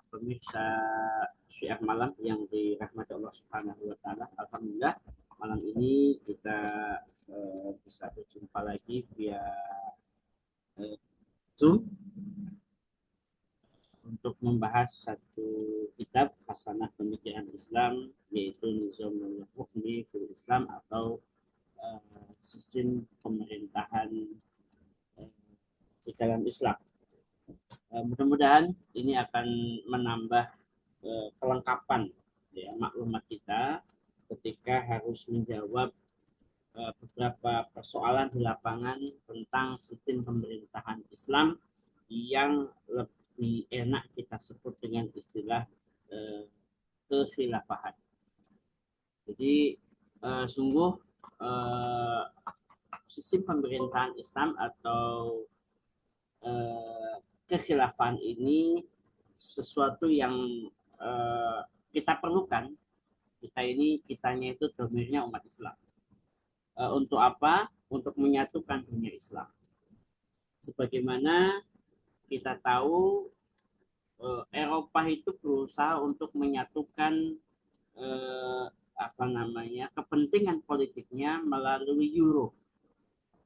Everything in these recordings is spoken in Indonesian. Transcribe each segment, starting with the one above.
Pemirsa Syiar Malam yang dirahmati Allah Subhanahu wa taala. Alhamdulillah malam ini kita bisa berjumpa lagi via Zoom untuk membahas satu kitab Hasanah Pemikiran Islam, yaitu Nizamul Hukmi fil Islam atau sistem pemerintahan di dalam Islam. Mudah-mudahan ini akan menambah kelengkapan ya, maklumat kita ketika harus menjawab beberapa persoalan di lapangan tentang sistem pemerintahan Islam yang lebih enak kita sebut dengan istilah kekhilafahan. Jadi sungguh sistem pemerintahan Islam atau kekhilafahan ini sesuatu yang kita perlukan. Kitanya itu domirnya umat Islam. Untuk apa? Untuk menyatukan dunia Islam. Sebagaimana kita tahu Eropa itu berusaha untuk menyatukan kepentingan politiknya melalui euro.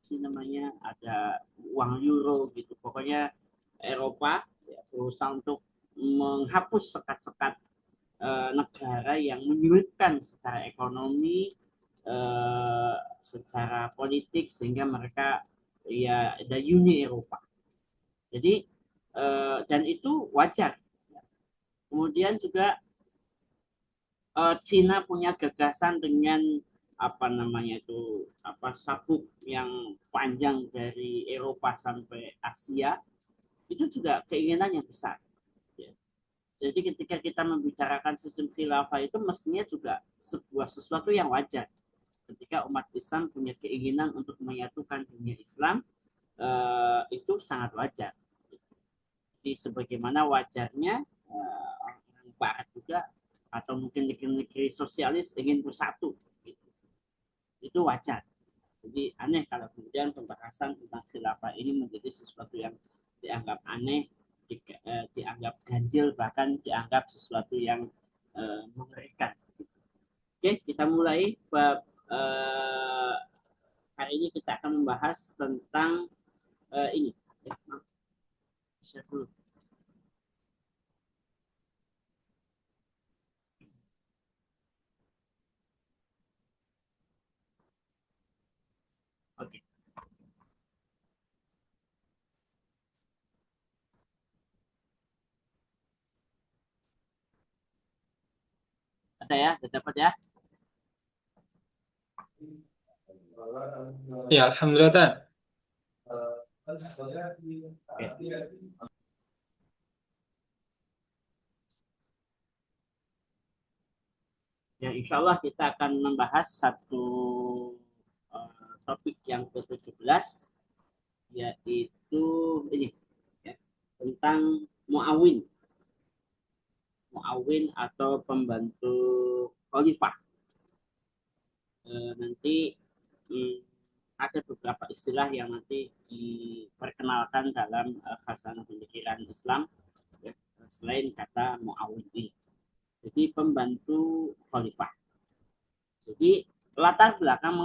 Namanya ada uang euro gitu. Pokoknya Eropa ya, berusaha untuk menghapus sekat-sekat negara yang menyulitkan secara ekonomi, secara politik, sehingga mereka ya ada Uni Eropa. Jadi dan itu wajar. Kemudian juga Cina punya gagasan dengan sabuk yang panjang dari Eropa sampai Asia, itu juga keinginan yang besar. Ya. Jadi ketika kita membicarakan sistem khilafah itu mestinya juga sesuatu yang wajar. Ketika umat Islam punya keinginan untuk menyatukan dunia Islam, itu sangat wajar. Jadi sebagaimana wajarnya orang Barat juga atau mungkin negeri-negeri sosialis ingin bersatu, gitu. Itu wajar. Jadi aneh kalau kemudian pembahasan tentang khilafah ini menjadi sesuatu yang dianggap aneh, dianggap ganjil, bahkan dianggap sesuatu yang mengerikan. Oke, kita mulai bab hari ini kita akan membahas tentang ini. Share dulu. Oke. Ada ya, dapat ya? Ya, alhamdulillah Tan. Oke. Ya, insya Allah kita akan membahas satu topik yang ke-17, yaitu ini ya, tentang muawin atau pembantu khalifah. Nanti ada beberapa istilah yang nanti diperkenalkan dalam Hasanah Pemikiran Islam ya, selain kata muawin ini. Jadi pembantu khalifah. Jadi latar belakang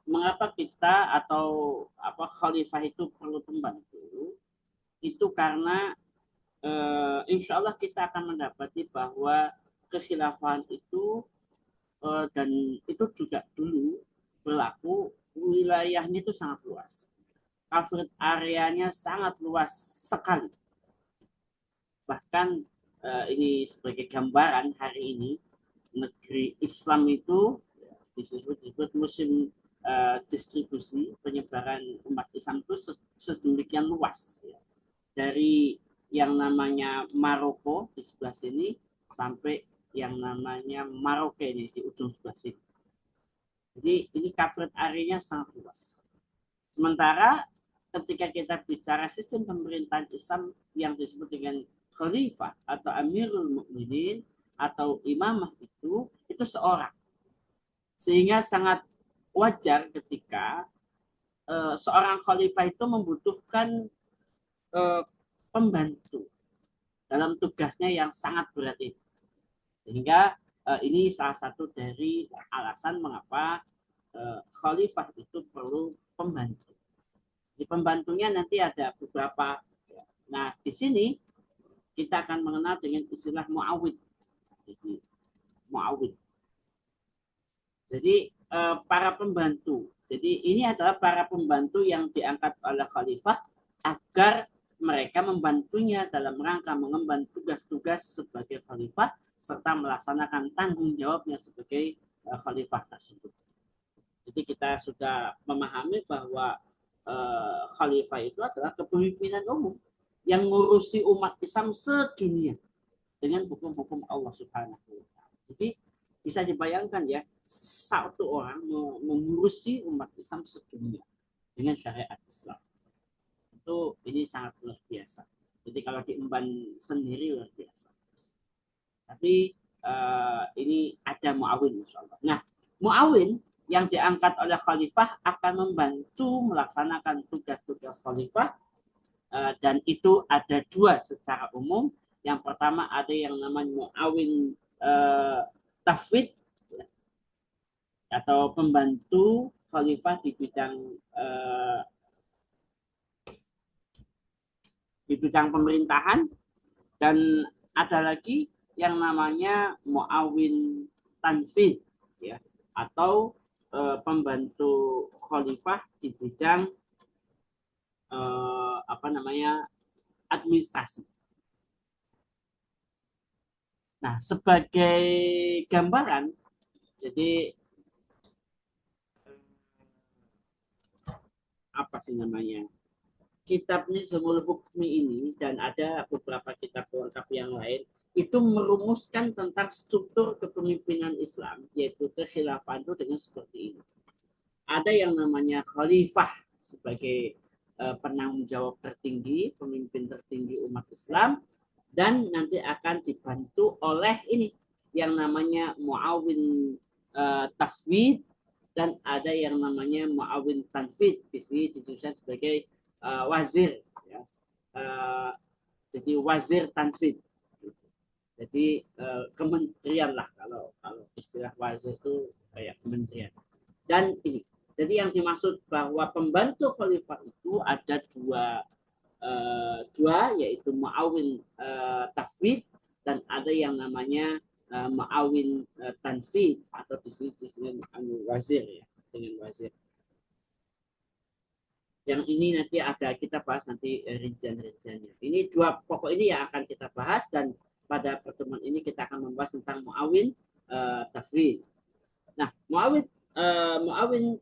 mengapa kita atau khalifah itu perlu pembantu, itu karena insya Allah kita akan mendapati bahwa kekhilafahan itu dan itu juga dulu berlaku, wilayahnya itu sangat luas, covered areanya sangat luas sekali. Bahkan ini sebagai gambaran, hari ini negeri Islam itu disebut musim distribusi penyebaran umat Islam itu sedemikian luas ya. Dari yang namanya Maroko di sebelah sini sampai yang namanya Maroke ini di ujung sebelah sini. Jadi ini covered area-nya sangat luas. Sementara ketika kita bicara sistem pemerintahan Islam yang disebut dengan khalifah atau amirul mukminin atau imamah, itu seorang. Sehingga sangat wajar ketika seorang khalifah itu membutuhkan pembantu dalam tugasnya yang sangat berat ini. Sehingga ini salah satu dari alasan mengapa khalifah itu perlu pembantu. Di pembantunya nanti ada beberapa. Nah, di sini kita akan mengenal dengan istilah muawid. Jadi muawid. Jadi para pembantu. Jadi ini adalah para pembantu yang diangkat oleh khalifah agar mereka membantunya dalam rangka mengemban tugas-tugas sebagai khalifah serta melaksanakan tanggung jawabnya sebagai khalifah tersebut. Jadi kita sudah memahami bahwa khalifah itu adalah kepemimpinan umum yang ngurusi umat Islam sedunia dengan hukum-hukum Allah Subhanahu wa taala. Jadi bisa dibayangkan ya, satu orang mengurusi umat Islam sedunia dengan syariat Islam. Itu ini sangat luar biasa. Jadi kalau diemban sendiri luar biasa. Tapi ini ada muawin insyaallah. Nah, muawin yang diangkat oleh khalifah akan membantu melaksanakan tugas-tugas khalifah dan itu ada dua secara umum. Yang pertama ada yang namanya muawin tafwid atau pembantu khalifah di bidang pemerintahan, dan ada lagi yang namanya muawin tanfid ya, atau pembantu khalifah di bidang administrasi. Nah, sebagai gambaran, jadi apa sih namanya? Kitab Nizamul Hukmi ini dan ada beberapa kitab lengkap yang lain itu merumuskan tentang struktur kepemimpinan Islam, yaitu kekhilafan itu dengan seperti ini. Ada yang namanya khalifah sebagai penanggung jawab tertinggi, pemimpin tertinggi umat Islam, dan nanti akan dibantu oleh ini yang namanya muawin tafwid, dan ada yang namanya muawin tanfid, di sini dituliskan sebagai wazir ya. Jadi wazir tanfid. Jadi kementerian lah, kalau istilah wazir itu kayak kementerian. Dan ini, jadi yang dimaksud bahwa pembantu khalifah itu ada dua, yaitu muawin tafwid dan ada yang namanya muawin tanfid atau disini wazir ya, dengan wazir. Yang ini nanti ada kita bahas nanti rincian-rinciannya. Ini dua pokok ini yang akan kita bahas, dan pada pertemuan ini kita akan membahas tentang muawin tafwid. Nah, muawin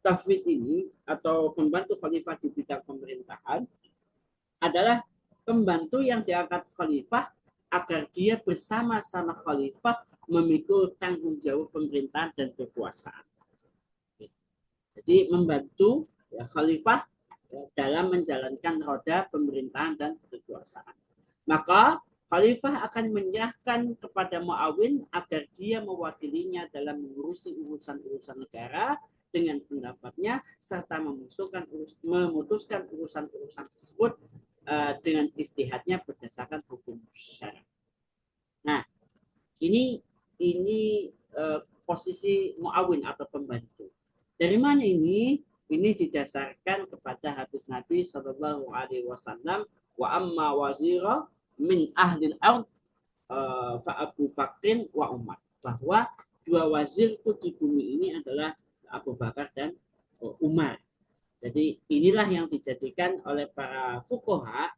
tafwid ini atau pembantu khalifah di bidang pemerintahan adalah pembantu yang diangkat khalifah agar dia bersama-sama khalifah memikul tanggung jawab pemerintahan dan kekuasaan. Jadi membantu ya, khalifah ya, dalam menjalankan roda pemerintahan dan kekuasaan. Maka khalifah akan menyerahkan kepada muawin agar dia mewakilinya dalam mengurusi urusan-urusan negara dengan pendapatnya serta memutuskan urusan-urusan tersebut dengan istihadnya berdasarkan hukum syara. Nah, ini posisi muawin atau pembantu. Dari mana ini? Ini didasarkan kepada hadis Nabi Shallallahu Alaihi Wasallam, wa amma wazira min ahlil ard fa Abu Bakrin wa Umar, bahwa dua wazirku di bumi ini adalah Abu Bakar dan Umar. Jadi inilah yang dijadikan oleh para fuqaha,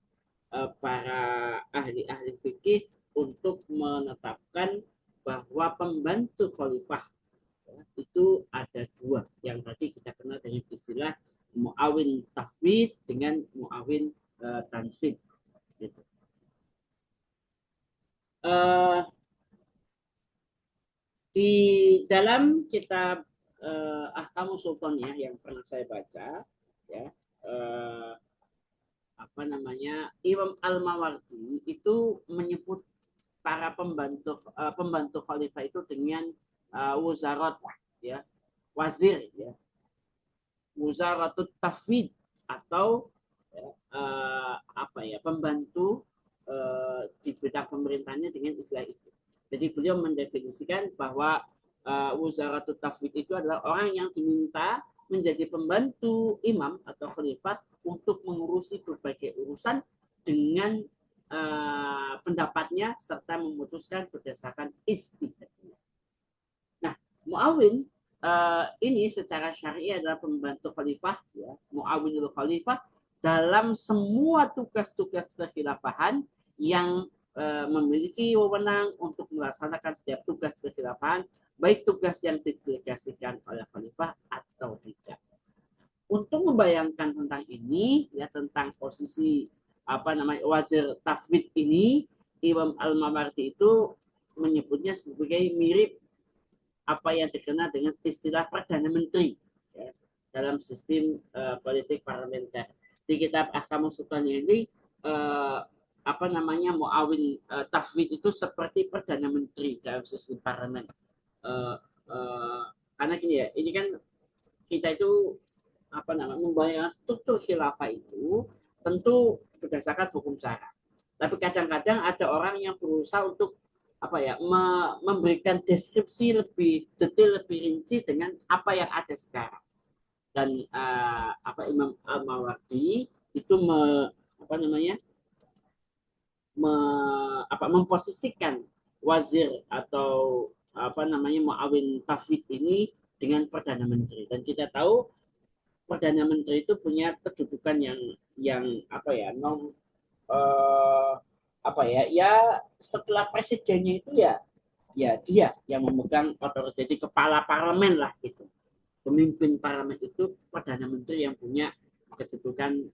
para ahli-ahli fikih untuk menetapkan bahwa pembantu khalifah itu ada dua, yang tadi kita kenal dengan istilah muawin tafwid dengan muawin tanfid. Gitu. Di dalam kitab Ahkamus Sultaniyah yang pernah saya baca, ya, Imam Al-Mawardi itu menyebut para pembantu khalifah itu dengan wuzarat ya, wazir ya, wuzaratut tafwid atau pembantu di bidang pemerintahnya dengan istilah itu. Jadi beliau mendefinisikan bahwa Wuzaratul Tafwid itu adalah orang yang diminta menjadi pembantu imam atau khalifah untuk mengurusi berbagai urusan dengan pendapatnya serta memutuskan berdasarkan ijtihad. Nah, muawin ini secara syar'i adalah pembantu khalifah, ya, muawinul khalifah dalam semua tugas-tugas kekhilafahan yang memiliki wewenang untuk melaksanakan setiap tugas kekhilafahan, baik tugas yang didelegasikan oleh khalifah atau tidak. Untuk membayangkan tentang ini, ya, tentang posisi wazir tafwid ini, Imam Al-Mawardi itu menyebutnya sebagai mirip apa yang dikenal dengan istilah perdana menteri, ya, dalam sistem politik parlementer. Di kitab Ahkamus Sultan ini muawin tafwid itu seperti perdana menteri dalam sistem parlemen. Karena gini ya, ini kan kita itu membayangkan struktur khilafah itu tentu berdasarkan hukum syara. Tapi kadang-kadang ada orang yang berusaha untuk memberikan deskripsi lebih detail, lebih rinci dengan apa yang ada sekarang. Dan Imam Al-Mawardi itu memposisikan wazir atau muawin tafwid ini dengan perdana menteri. Dan kita tahu perdana menteri itu punya kedudukan yang setelah presidennya itu ya dia yang memegang otoritas, jadi kepala parlemen lah gitu. Pemimpin parlemen itu perdana menteri yang punya kedudukan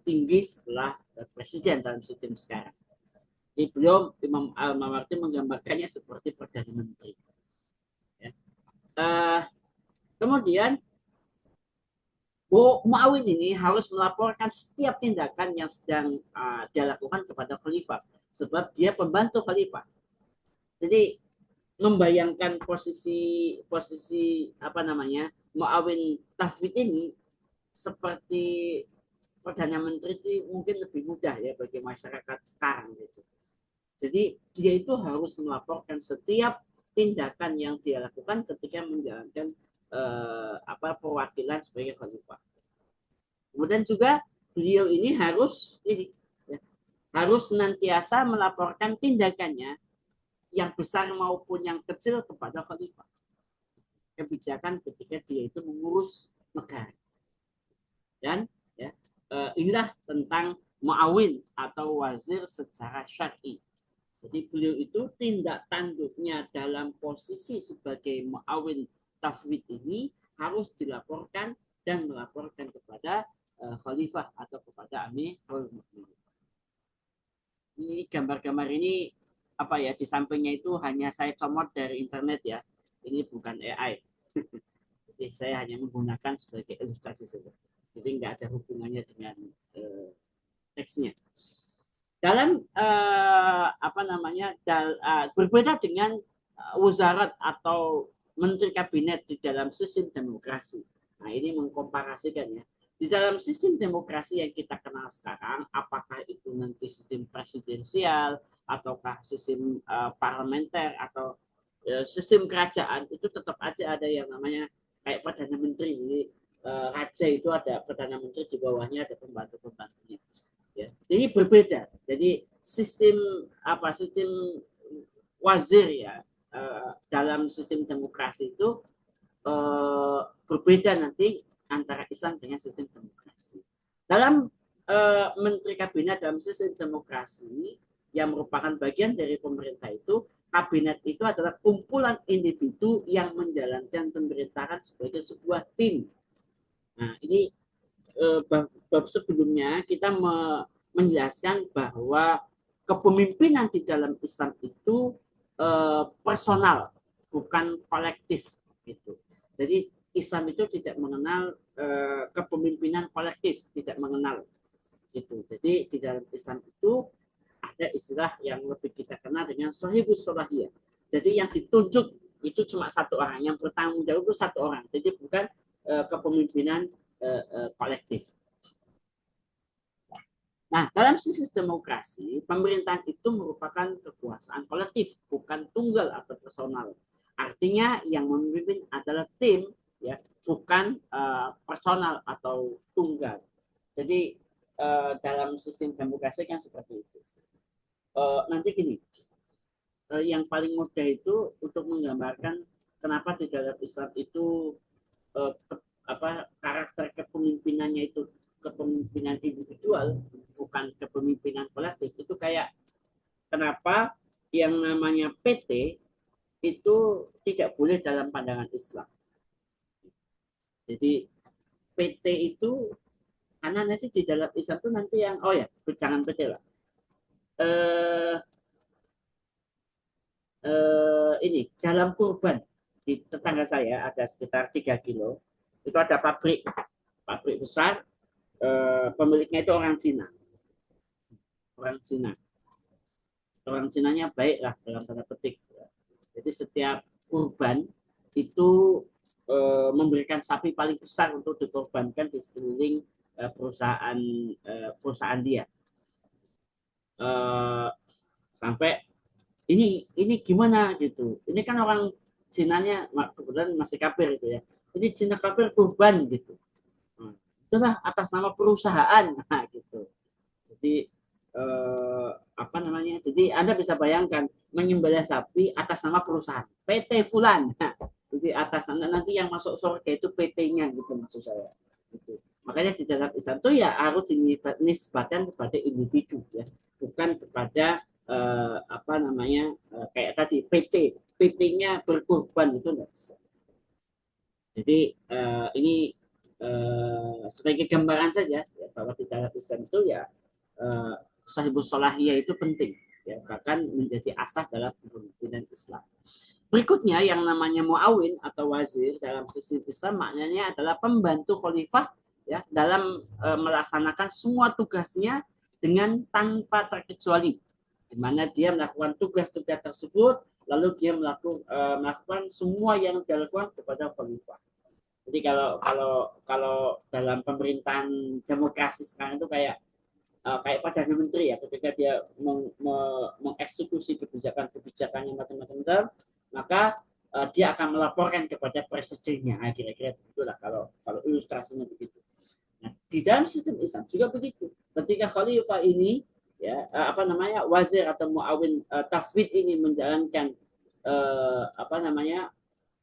tinggi setelah presiden dalam sistem sekarang. Jadi beliau Imam Al-Mawardi menggambarkannya seperti perdana menteri. Ya. Kemudian muawin ini harus melaporkan setiap tindakan yang sedang dia lakukan kepada khalifah, sebab dia pembantu khalifah. Jadi membayangkan posisi muawin tafwid ini seperti perdana menteri itu mungkin lebih mudah ya bagi masyarakat sekarang gitu. Jadi dia itu harus melaporkan setiap tindakan yang dia lakukan ketika menjalankan perwakilan sebagai khalifah. Kemudian juga beliau ini harus senantiasa melaporkan tindakannya yang besar maupun yang kecil kepada khalifah. Kebijakan ketika dia itu mengurus negara. Dan inilah tentang muawin atau wazir secara syar'i. Jadi beliau itu tindak tanduknya dalam posisi sebagai muawin tafwid ini harus dilaporkan dan melaporkan kepada khalifah atau kepada Amirul Mukminin. Ini gambar-gambar ini di sampingnya itu hanya saya comot dari internet ya. Ini bukan AI. Jadi saya hanya menggunakan sebagai ilustrasi saja. Jadi nggak ada hubungannya dengan teksnya. Dalam berbeda dengan wuzarat atau menteri kabinet di dalam sistem demokrasi. Nah, ini mengkomparasikan ya. Di dalam sistem demokrasi yang kita kenal sekarang, apakah itu nanti sistem presidensial ataukah sistem parlementer atau sistem kerajaan, itu tetap aja ada yang namanya kayak perdana menteri. Jadi raja itu ada perdana menteri, di bawahnya ada pembantu-pembantunya. Ya. Jadi berbeda. Jadi sistem wazir ya dalam sistem demokrasi itu berbeda nanti antara Islam dengan sistem demokrasi. Dalam menteri kabinet dalam sistem demokrasi yang merupakan bagian dari pemerintah itu, kabinet itu adalah kumpulan individu yang menjalankan pemerintahan sebagai sebuah tim. Nah, ini bab sebelumnya kita menjelaskan bahwa kepemimpinan di dalam Islam itu personal, bukan kolektif gitu. Jadi Islam itu tidak mengenal kepemimpinan kolektif, tidak mengenal gitu. Jadi di dalam Islam itu ada istilah yang lebih kita kenal dengan shahibus sholahiyah. Jadi yang ditunjuk itu cuma satu orang, yang bertanggung jawab itu satu orang. Jadi bukan kepemimpinan kolektif. Nah, dalam sistem demokrasi, pemerintahan itu merupakan kekuasaan kolektif, bukan tunggal atau personal. Artinya yang memimpin adalah tim, ya, bukan personal atau tunggal. Jadi dalam sistem demokrasi kan seperti itu. Nanti gini, yang paling mudah itu untuk menggambarkan kenapa di dalam Islam itu ke, karakter kepemimpinannya itu kepemimpinan individual bukan kepemimpinan kolektif itu kayak kenapa yang namanya PT itu tidak boleh dalam pandangan Islam. Jadi PT itu karena nanti di dalam Islam itu nanti yang jangan PT lah. Eh, ini dalam kurban di tetangga saya ada sekitar 3 kilo itu ada pabrik besar, pemiliknya itu orang Cina orang Cinanya baik lah dalam tanda petik. Jadi setiap kurban itu memberikan sapi paling besar untuk dikorbankan di sekeliling perusahaan dia. Sampai ini gimana gitu. Ini kan orang Cinanya kebetulan masih kafir gitu ya. Ini Cina kafir kurban gitu. Itulah atas nama perusahaan gitu. Jadi apa namanya? Jadi Anda bisa bayangkan menyembelih sapi atas nama perusahaan PT Fulan. Jadi atas nanti yang masuk surga itu PT-nya gitu maksud saya. Gitu. Makanya di dalam Islam itu ya harus dinisbatkan kepada individu ya, bukan kepada apa namanya kayak tadi PT-nya berkorban itu enggak bisa. Jadi ini sebagai gambaran saja ya, bahwa di dalam Islam itu ya sahibus solahiyah itu penting ya, bahkan menjadi asas dalam kepemimpinan Islam. Berikutnya yang namanya muawin atau wazir dalam sistem Islam maknanya adalah pembantu khalifah ya dalam melaksanakan semua tugasnya dengan tanpa terkecuali, di mana dia melakukan tugas-tugas tersebut lalu dia melakukan semua yang dilakukan kepada khalifah. Jadi kalau dalam pemerintahan demokrasi sekarang itu kayak perdana menteri ya, ketika dia mengeksekusi kebijakan-kebijakannya macam-macam, maka dia akan melaporkan kepada presidennya. Nah, kira-kira begitulah kalau ilustrasinya begitu. Nah, di dalam sistem Islam juga begitu. Ketika khalifah ini ya wazir atau muawin tafwid ini menjalankan apa namanya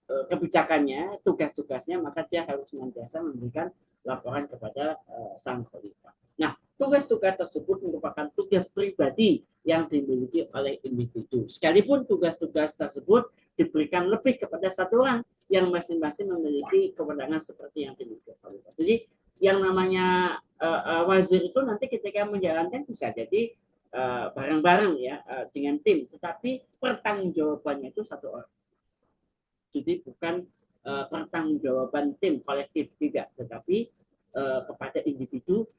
kebijakannya, tugas-tugasnya, maka dia harus senantiasa memberikan laporan kepada sang khalifah. Nah, tugas-tugas tersebut merupakan tugas pribadi yang dimiliki oleh individu. Sekalipun tugas-tugas tersebut diberikan lebih kepada satu orang yang masing-masing memiliki kewenangan seperti yang dimiliki khalifah. Jadi yang namanya wazir itu nanti ketika menjalankan bisa jadi bareng-bareng ya dengan tim, tetapi pertanggungjawabannya itu satu orang. Jadi bukan pertanggungjawaban tim kolektif tidak, tetapi kepada individu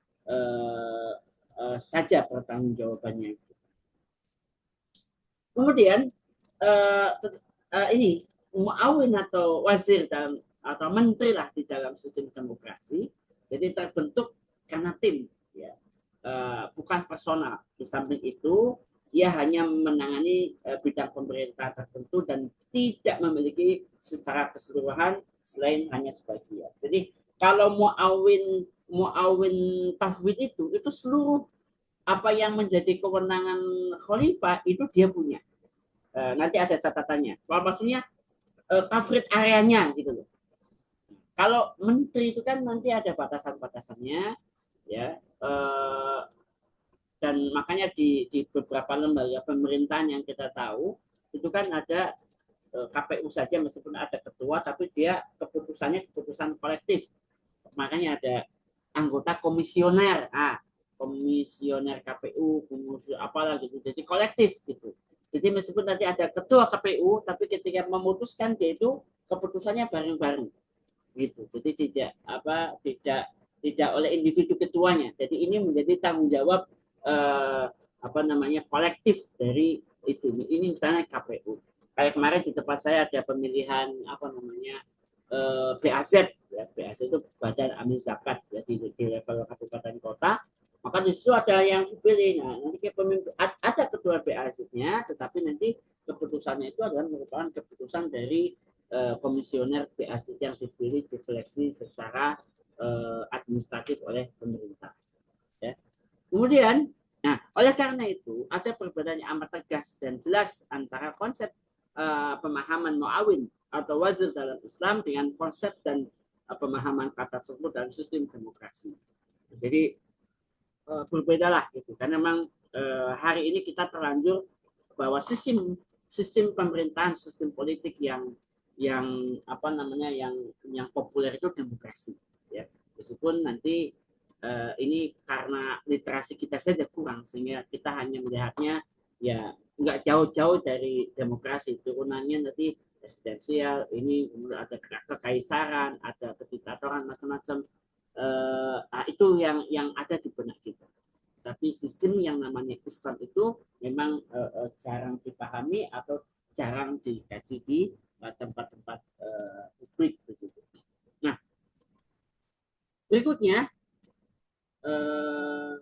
saja pertanggungjawabannya. Kemudian ini muawin atau wazir atau menteri lah di dalam sistem demokrasi, jadi terbentuk karena tim, ya, bukan personal. Di samping itu ia hanya menangani bidang pemerintah tertentu dan tidak memiliki secara keseluruhan selain hanya sebagian. Jadi kalau muawin tafwid itu seluruh apa yang menjadi kewenangan khalifah itu dia punya. Nanti ada catatannya. Kalau maksudnya coverage areanya gitu loh. Kalau menteri itu kan nanti ada batasan-batasannya, ya. Dan makanya di beberapa lembaga pemerintahan yang kita tahu itu kan ada KPU saja meskipun ada ketua tapi dia keputusannya keputusan kolektif. Makanya ada anggota komisioner, komisioner KPU, komisioner apalah gitu. Jadi kolektif gitu. Jadi meskipun nanti ada ketua KPU tapi ketika memutuskan dia itu keputusannya bareng-bareng gitu. Jadi tidak oleh individu ketuanya. Jadi ini menjadi tanggung jawab kolektif dari itu. Ini misalnya KPU. Kayak kemarin di tempat saya ada pemilihan BAZ, ya, BAZ itu Badan Amil Zakat ya, di level kabupaten kota. Maka di situ ada yang dipilih. Nah, nanti pemimpin ada ketua BAZ-nya, tetapi nanti keputusannya itu adalah merupakan keputusan dari komisioner BAZ yang dipilih diseleksi secara administratif oleh pemerintah. Ya. Kemudian, nah, oleh karena itu ada perbedaan yang amat tegas dan jelas antara konsep pemahaman muawin atau wazir dalam Islam dengan konsep dan pemahaman kata tersebut dalam sistem demokrasi. Jadi berbedalah gitu, karena memang hari ini kita terlanjur bahwa sistem pemerintahan, sistem politik yang apa namanya yang populer itu demokrasi, ya. Meskipun nanti ini karena literasi kita saja kurang sehingga kita hanya melihatnya ya nggak jauh-jauh dari demokrasi, turunannya nanti presidensial, ini ada kekaisaran, ada kediktatoran macam-macam. Itu yang ada di benak kita. Tapi sistem yang namanya Islam itu memang jarang dipahami atau jarang dikaji di tempat-tempat publik begitu. Nah, berikutnya uh,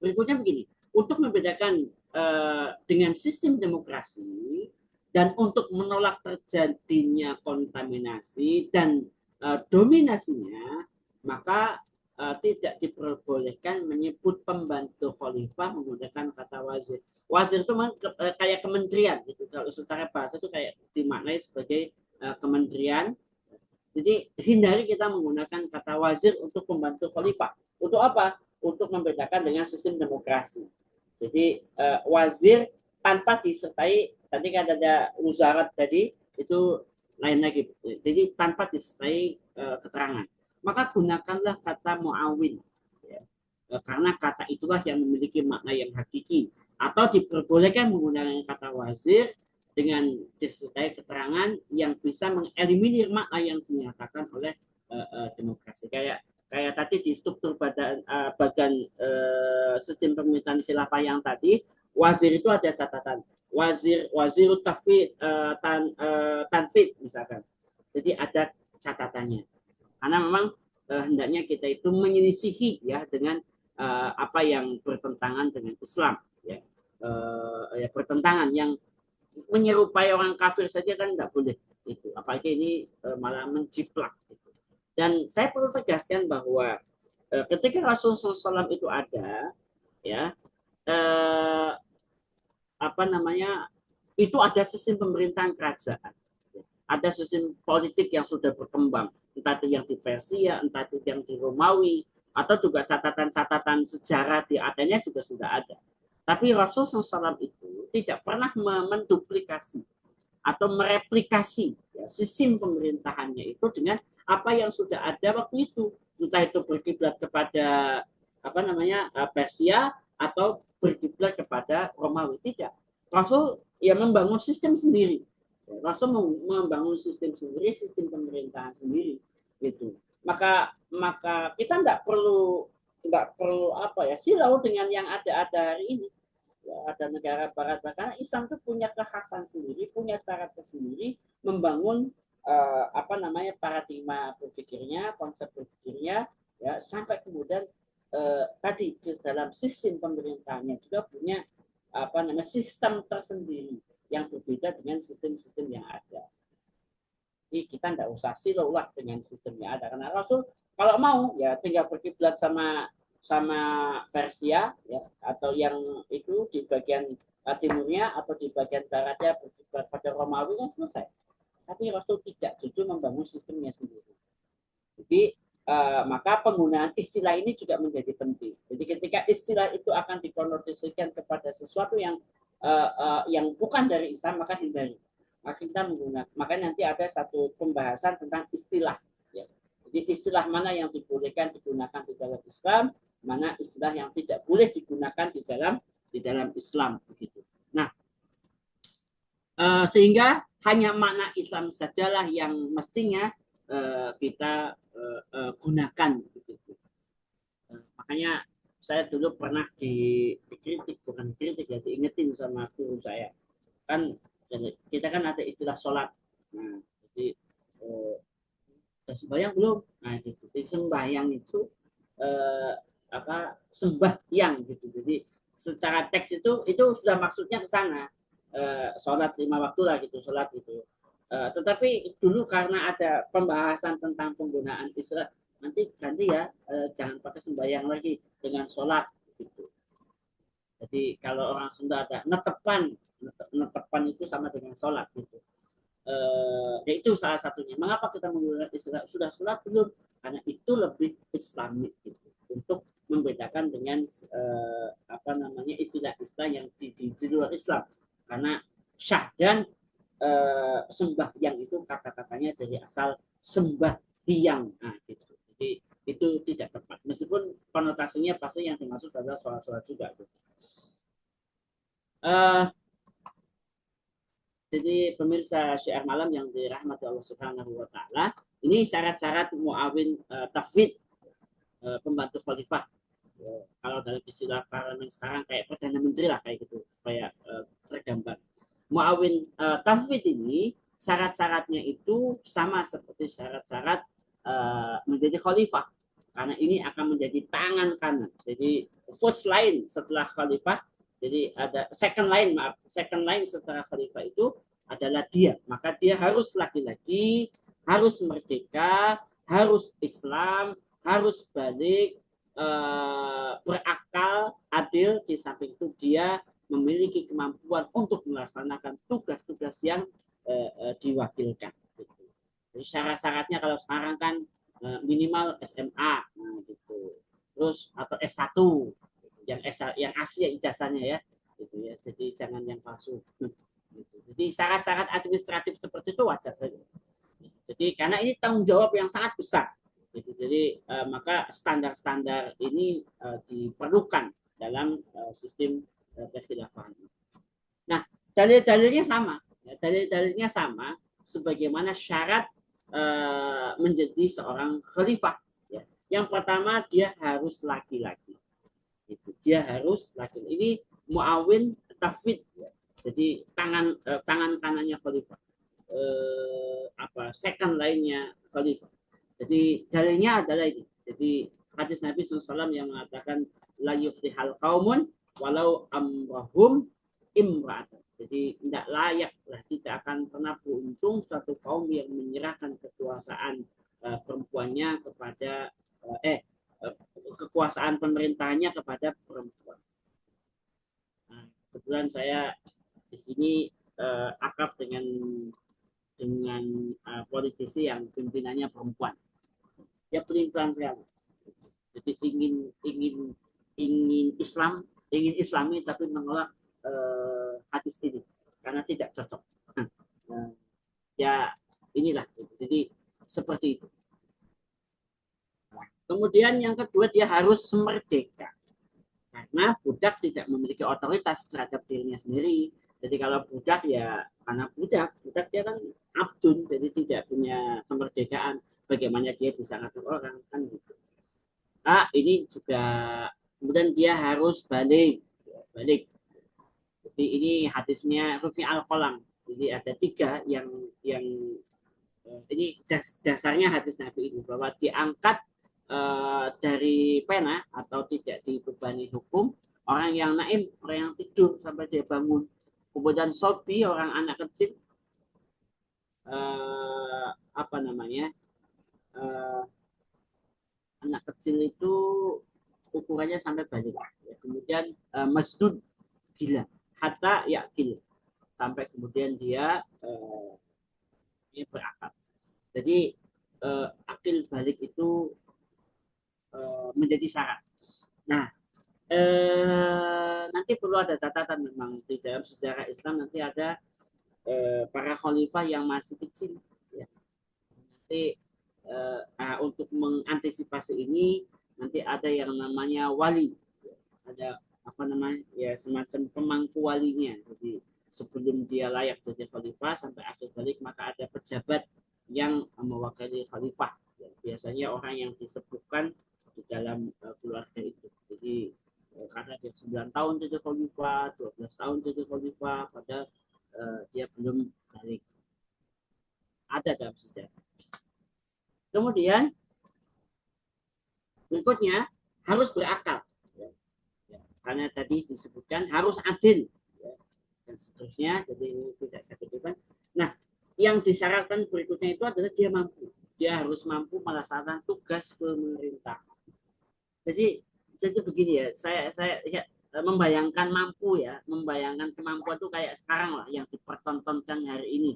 berikutnya begini, untuk membedakan dengan sistem demokrasi dan untuk menolak terjadinya kontaminasi dan dominasinya, maka tidak diperbolehkan menyebut pembantu khalifah menggunakan kata wazir. Wazir itu kayak kementerian gitu. Kalau secara bahasa itu kayak dimaknai sebagai kementerian. Jadi hindari kita menggunakan kata wazir untuk pembantu khalifah. Untuk apa? Untuk membedakan dengan sistem demokrasi. Jadi wazir tanpa disertai, tadi kan ada uzarat tadi, itu lain lagi. Jadi tanpa disertai keterangan. Maka gunakanlah kata muawin. Ya. Karena kata itulah yang memiliki makna yang hakiki. Atau diperbolehkan menggunakan kata wazir dengan disertai keterangan yang bisa mengeliminir makna yang dinyatakan oleh demokrasi. Kayak tadi di struktur badan sistem pemerintahan khilafah yang tadi, wazir itu ada catatan wazir tafid tanfid misalkan. Jadi ada catatannya. Karena memang hendaknya kita itu menyelisihi ya dengan apa yang bertentangan dengan Islam, ya. Ya bertentangan yang menyerupai orang kafir saja kan tidak boleh itu, apalagi ini malah menjiplak gitu. Dan saya perlu tegaskan bahwa ketika Rasulullah SAW itu ada ya eh, apa namanya itu ada sistem pemerintahan kerajaan, ada sistem politik yang sudah berkembang, entah itu yang di Persia, entah itu yang di Romawi, atau juga catatan-catatan sejarah di Athena juga sudah ada. Tapi Rasulullah SAW itu tidak pernah menduplikasi atau mereplikasi ya, sistem pemerintahannya itu dengan apa yang sudah ada waktu itu, entah itu berkiblat kepada apa namanya Persia atau berkiblat kepada Romawi. Tidak, Rasul ya membangun sistem sendiri. Rasul membangun sistem sendiri, sistem pemerintahan sendiri gitu. Maka kita tidak perlu apa ya silau dengan yang ada hari ini. Ya, ada negara barat, karena Islam itu punya kekhasan sendiri, punya cara tersendiri membangun apa namanya paradigma berpikirnya, konsep berpikirnya, ya sampai kemudian tadi di dalam sistem pemerintahannya juga punya apa namanya sistem tersendiri yang berbeda dengan sistem-sistem yang ada. Jadi kita tidak usah silau lah dengan sistem yang ada, karena Rasul kalau mau ya tinggal berkiblat sama Persia ya, atau yang itu di bagian timurnya atau di bagian baratnya berkiblat pada Romawi kan selesai. Tapi Rasul tidak, justru membangun sistemnya sendiri. Jadi maka penggunaan istilah ini juga menjadi penting. Jadi ketika istilah itu akan dikonotasikan kepada sesuatu yang bukan dari Islam, maka hindari. Maka kita menggunakan, maka nanti ada satu pembahasan tentang istilah. Ya. Jadi istilah mana yang dibolehkan digunakan di dalam Islam, mana istilah yang tidak boleh digunakan di dalam Islam begitu. Nah, sehingga hanya makna Islam sajalah yang mestinya kita gunakan begitu. Makanya saya dulu pernah dikritik, bukan kritik ya, diingetin sama guru saya. Kan kita kan ada istilah sholat. Nah, jadi sudah sembahyang belum? Nah, gitu. Jadi sembahyang itu eh, sembahyang gitu. Jadi secara teks itu sudah maksudnya ke sana, sholat 5 waktu lah gitu, sholat gitu. Tetapi dulu karena ada pembahasan tentang penggunaan istilah, nanti ganti ya, jangan pakai sembahyang lagi dengan sholat gitu. Jadi kalau orang Sunda ada netepan, netepan itu sama dengan sholat gitu. Ya itu salah satunya. Mengapa kita menggunakan istilah sudah sholat belum? Karena itu lebih Islamik gitu. Untuk membedakan dengan istilah-istilah yang di luar Islam. Karena syahdan sembahyang itu kata-katanya dari asal sembahyang. Nah, gitu. Jadi itu tidak tepat. Meskipun konotasinya pasti yang dimaksud adalah sholat-sholat juga. Gitu. Uh, Jadi pemirsa syiar malam yang dirahmati Allah Subhanahu wa taala, ini syarat-syarat muawin tafwid, pembantu khalifah. Kalau dalam istilah parlemen sekarang kayak perdana menteri lah kayak gitu supaya tergambar. Muawin tafwid ini syarat-syaratnya itu sama seperti syarat-syarat menjadi khalifah. Karena ini akan menjadi tangan kanan. Jadi first line setelah khalifah, jadi ada second line setelah khalifah itu adalah dia. Maka dia harus laki-laki, harus merdeka, harus Islam, harus balik, berakal, adil. Di samping itu dia memiliki kemampuan untuk melaksanakan tugas-tugas yang diwakilkan. Jadi syarat-syaratnya kalau sekarang kan minimal SMA, nah, gitu. Terus atau S1 yang asli ya ijazahnya ya, gitu ya. Jadi jangan yang palsu. Gitu. Jadi syarat-syarat administratif seperti itu wajar saja. Jadi karena ini tanggung jawab yang sangat besar. Gitu. Jadi maka standar-standar ini diperlukan dalam sistem kekhilafan. Nah, dalil-dalilnya sama. Ya, dalil-dalilnya sama sebagaimana syarat menjadi seorang khalifah. Ya. Yang pertama dia harus laki-laki. Dia harus laki-laki. Ini muawin tafwid. Ya. Jadi tangan kanannya khalifah. Second lainnya khalifah. Jadi dalilnya adalah ini. Jadi hadis Nabi SAW yang mengatakan la yuflihal qaumun walau amrahum imra'atan. Jadi tidak layak lah, tidak akan pernah beruntung suatu kaum yang menyerahkan kekuasaan perempuannya kepada kekuasaan pemerintahnya kepada perempuan. Nah, kebetulan saya di sini akrab dengan politisi yang pimpinannya perempuan. Dia pelin-pelan sekali. Jadi ingin Islam, ingin Islami tapi menolak hadis ini karena tidak cocok. Ya inilah. Jadi seperti itu. Kemudian yang kedua dia harus merdeka. Karena budak tidak memiliki otoritas terhadap dirinya sendiri. Jadi kalau budak ya karena budak dia kan abdun, jadi tidak punya kemerdekaan. Bagaimana dia bisa ngatur orang kan gitu. Ini juga kemudian dia harus balik. Jadi ini hadisnya Rufi Al-Qalam. Jadi ada 3 yang ini dasarnya hadis Nabi ini bahwa diangkat dari pena atau tidak dibebani hukum orang yang naim, orang yang tidur sampai dia bangun. Kemudian sobi orang anak kecil eh, apa namanya eh, anak kecil itu ukurannya sampai balik. Kemudian masdud gila, hatta yakil sampai kemudian dia berakal. Jadi akil balik itu menjadi syarat. Nah, nanti perlu ada catatan memang di dalam sejarah Islam nanti ada para khalifah yang masih kecil. Ya. Nanti untuk mengantisipasi ini nanti ada yang namanya wali, ada apa namanya ya semacam pemangku walinya. Jadi sebelum dia layak jadi khalifah sampai akhir balik maka ada pejabat yang mewakili khalifah. Ya, biasanya orang yang disebutkan di dalam keluarga itu. Jadi karena dia 9 tahun jadi khalifah, 12 tahun jadi khalifah, pada dia belum balik. Ada dalam sejarah. Kemudian Berikutnya harus berakal. Ya. Ya. Karena tadi disebutkan harus adil ya. Dan seterusnya, jadi tidak sakit beban. Nah, yang disyaratkan berikutnya itu adalah dia mampu. Dia harus mampu melaksanakan tugas pemerintah. Jadi jadi begini ya, saya ya, membayangkan mampu ya, membayangkan kemampuan itu kayak sekarang lah yang dipertontonkan hari ini.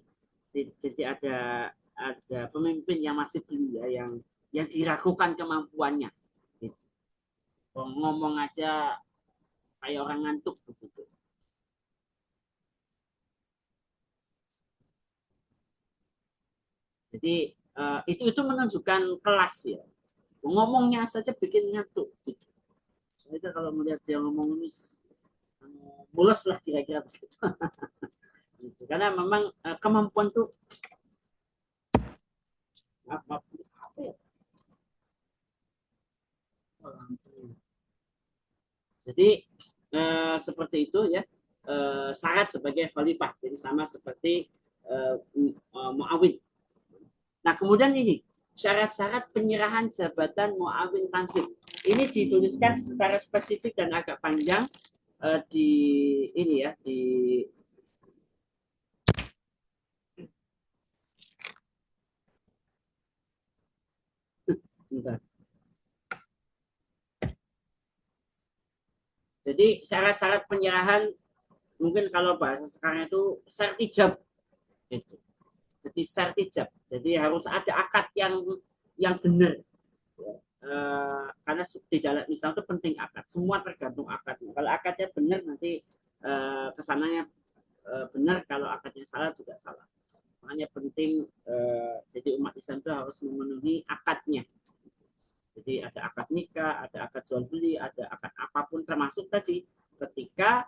Jadi ada pemimpin yang masih belia, yang diragukan kemampuannya. Gitu. Ngomong aja kayak orang ngantuk begitu. Jadi itu menunjukkan kelas ya. Ngomongnya saja bikin ngantuk. Gitu. Saya kalau melihat dia ngomong ini mules lah kira-kira begitu. Gitu. Karena memang kemampuan tuh apa, apa ya? Jadi seperti itu ya, syarat sebagai khalifah. Jadi sama seperti Muawin. Nah kemudian ini syarat-syarat penyerahan jabatan Muawin Tanfid. Ini dituliskan secara spesifik dan agak panjang di ini ya di bentar. Jadi syarat-syarat penyerahan mungkin kalau bahasa sekarang itu sertijab gitu. Jadi sertijab. Jadi harus ada akad yang benar. Karena di dalam Islam itu penting akad. Semua tergantung akadnya. Kalau akadnya benar nanti kesananya benar. Kalau akadnya salah juga salah. Makanya penting. Jadi umat Islam itu harus memenuhi akadnya. Jadi ada akad nikah, ada akad jual beli, ada akad apapun termasuk tadi ketika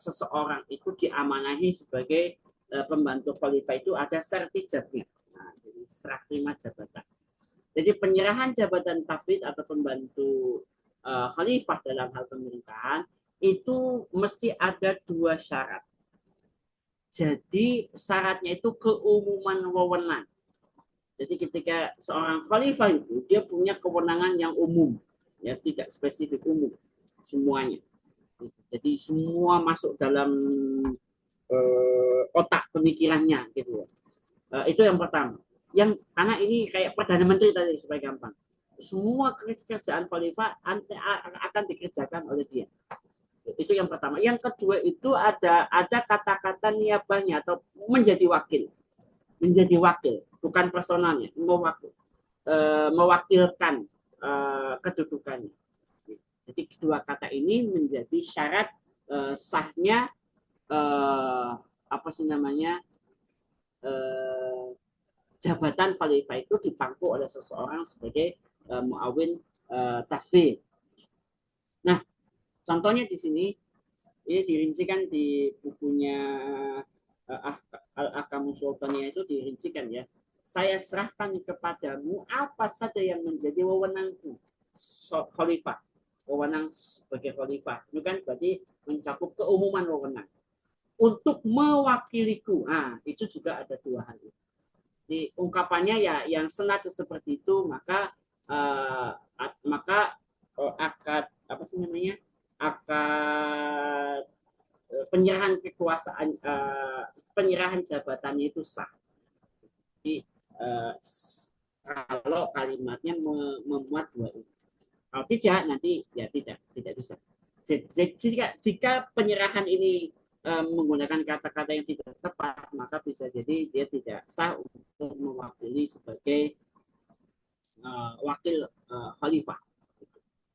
seseorang itu diamanahi sebagai pembantu khalifah itu ada sertijabnya. Nah, jadi serah terima jabatan. Jadi penyerahan jabatan tafwid atau pembantu khalifah dalam hal pemerintahan itu mesti ada dua syarat. Jadi syaratnya itu keumuman wewenang. Jadi ketika seorang khalifah itu dia punya kewenangan yang umum, ya tidak spesifik umum semuanya. Jadi semua masuk dalam otak pemikirannya gitu. Itu yang pertama. Yang karena ini kayak perdana menteri tadi supaya gampang. Semua kerjaan khalifah akan dikerjakan oleh dia. Itu yang pertama. Yang kedua itu ada kata-kata niabahnya atau menjadi wakil. Menjadi wakil, bukan personalnya, mewakilkan kedudukannya. Jadi kedua kata ini menjadi syarat sahnya apa sih namanya jabatan khalifah itu dipangku oleh seseorang sebagai muawin tasfir. Nah, contohnya di sini ini dirincikan di bukunya Al-Ahkamus Sultaniyah itu dirincikan ya. Saya serahkan kepadamu apa saja yang menjadi wewenangku khalifah. Wewenang sebagai khalifah. Itu kan berarti mencakup keumuman wewenang. Untuk mewakiliku. Nah, itu juga ada dua hal. Di ungkapannya ya yang sengaja seperti itu maka akad apa sih namanya akad penyerahan kekuasaan penyerahan jabatannya itu sah. Jadi kalau kalimatnya memuat dua itu. Kalau tidak nanti ya tidak bisa. Jika penyerahan ini menggunakan kata-kata yang tidak tepat, maka bisa jadi dia tidak sah untuk mewakili sebagai wakil khalifah.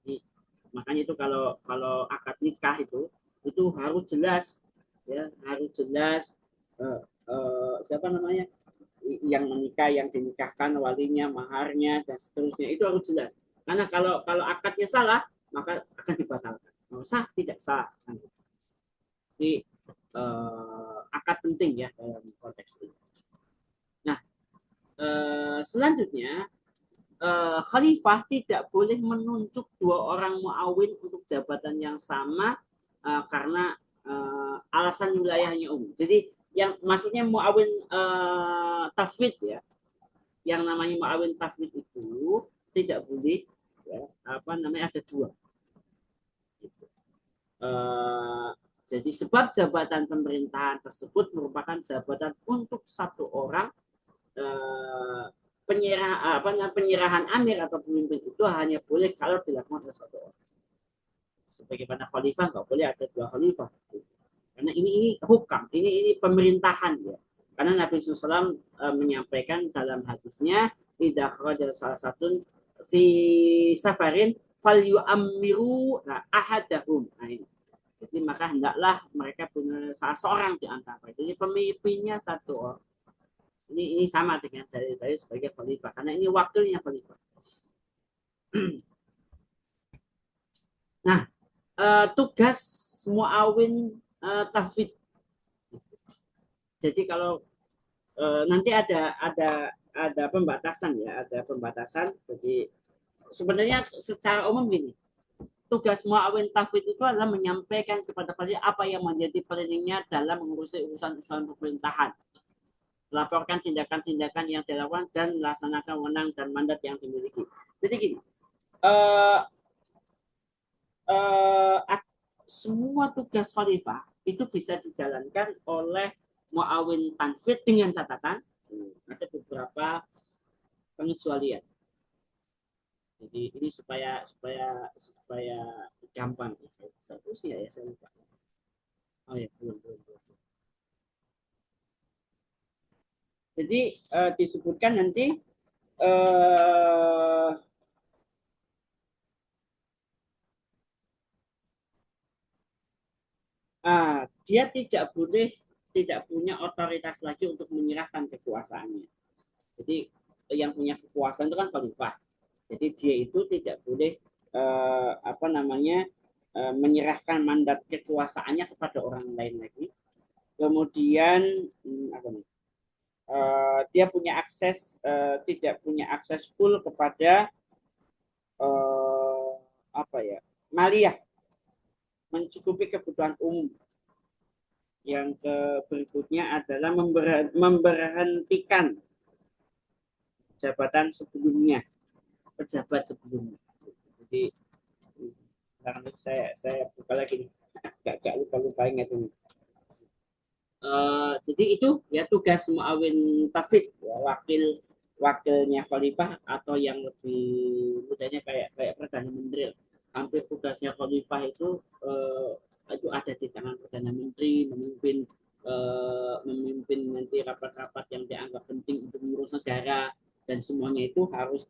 Jadi, makanya itu kalau akad nikah itu harus jelas ya harus jelas siapa namanya yang menikah yang dinikahkan walinya maharnya dan seterusnya itu harus jelas karena kalau akadnya salah maka akan dibatalkan mau sah tidak sah jadi akad penting ya dalam konteks ini. Nah selanjutnya khalifah tidak boleh menunjuk dua orang muawin untuk jabatan yang sama karena alasan wilayahnya umum. Jadi yang maksudnya muawin tafwid ya, yang namanya muawin tafwid itu tidak boleh ya, apa namanya ada dua. Gitu. Eh, jadi sebab jabatan pemerintahan tersebut merupakan jabatan untuk satu orang, eh, penyerahan amir atau pemimpin itu hanya boleh kalau dilakukan oleh satu orang. Sebagaimana khalifah nggak boleh ada dua khalifah. Karena ini hukam, ini pemerintahan ya. Karena Nabi SAW menyampaikan dalam hadisnya, tidak ada salah satu fi safarin fal yu'ammiru ahadahum. Nah ini. Jadi maka hendaklah mereka punya salah seorang di antara mereka. Jadi pemimpinnya satu orang. Ini sama dengan dari sebagai khalifah. Karena ini waktunya khalifah. Nah, tugas muawin tahfidz. Jadi kalau nanti ada pembatasan ya, ada pembatasan. Jadi sebenarnya secara umum gini, tugas muawin tahfidz itu adalah menyampaikan kepada kalian apa yang menjadi planningnya dalam mengurusi urusan-urusan pemerintahan, laporkan tindakan-tindakan yang dilakukan dan melaksanakan wewenang dan mandat yang dimiliki. Jadi gini, uh, semua tugas khalifah itu bisa dijalankan oleh muawin tanfid dengan catatan ada beberapa pengecualian. Jadi ini supaya gampang. Satu sih ya saya lupa. Oh ya belum. Jadi disebutkan nanti eh, dia tidak punya otoritas lagi untuk menyerahkan kekuasaannya. Jadi yang punya kekuasaan itu kan khalifah. Jadi dia itu tidak boleh apa namanya menyerahkan mandat kekuasaannya kepada orang lain lagi. Kemudian apa nih? Dia punya akses tidak punya akses full kepada apa ya maliyah, mencukupi kebutuhan umum. Yang berikutnya adalah memberhentikan jabatan sebelumnya, pejabat sebelumnya. Jadi sekarang saya buka lagi nih, gak lupa ingat ini. Jadi itu ya tugas muawin tafid ya, wakilnya khalifah atau yang lebih mudahnya kayak perdana menteri. Hampir tugasnya khalifah itu ada di tangan perdana menteri, memimpin nanti rapat-rapat yang dianggap penting untuk mengurus negara, dan semuanya itu harus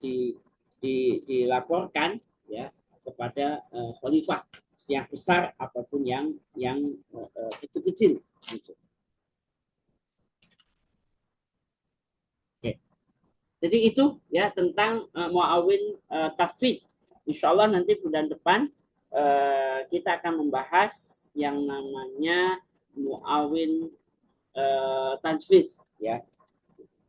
dilaporkan ya kepada khalifah yang besar ataupun yang kecil-kecil gitu. Oke. Jadi itu ya tentang muawin tafid. Insya Allah nanti bulan depan kita akan membahas yang namanya muawin tanfiz ya.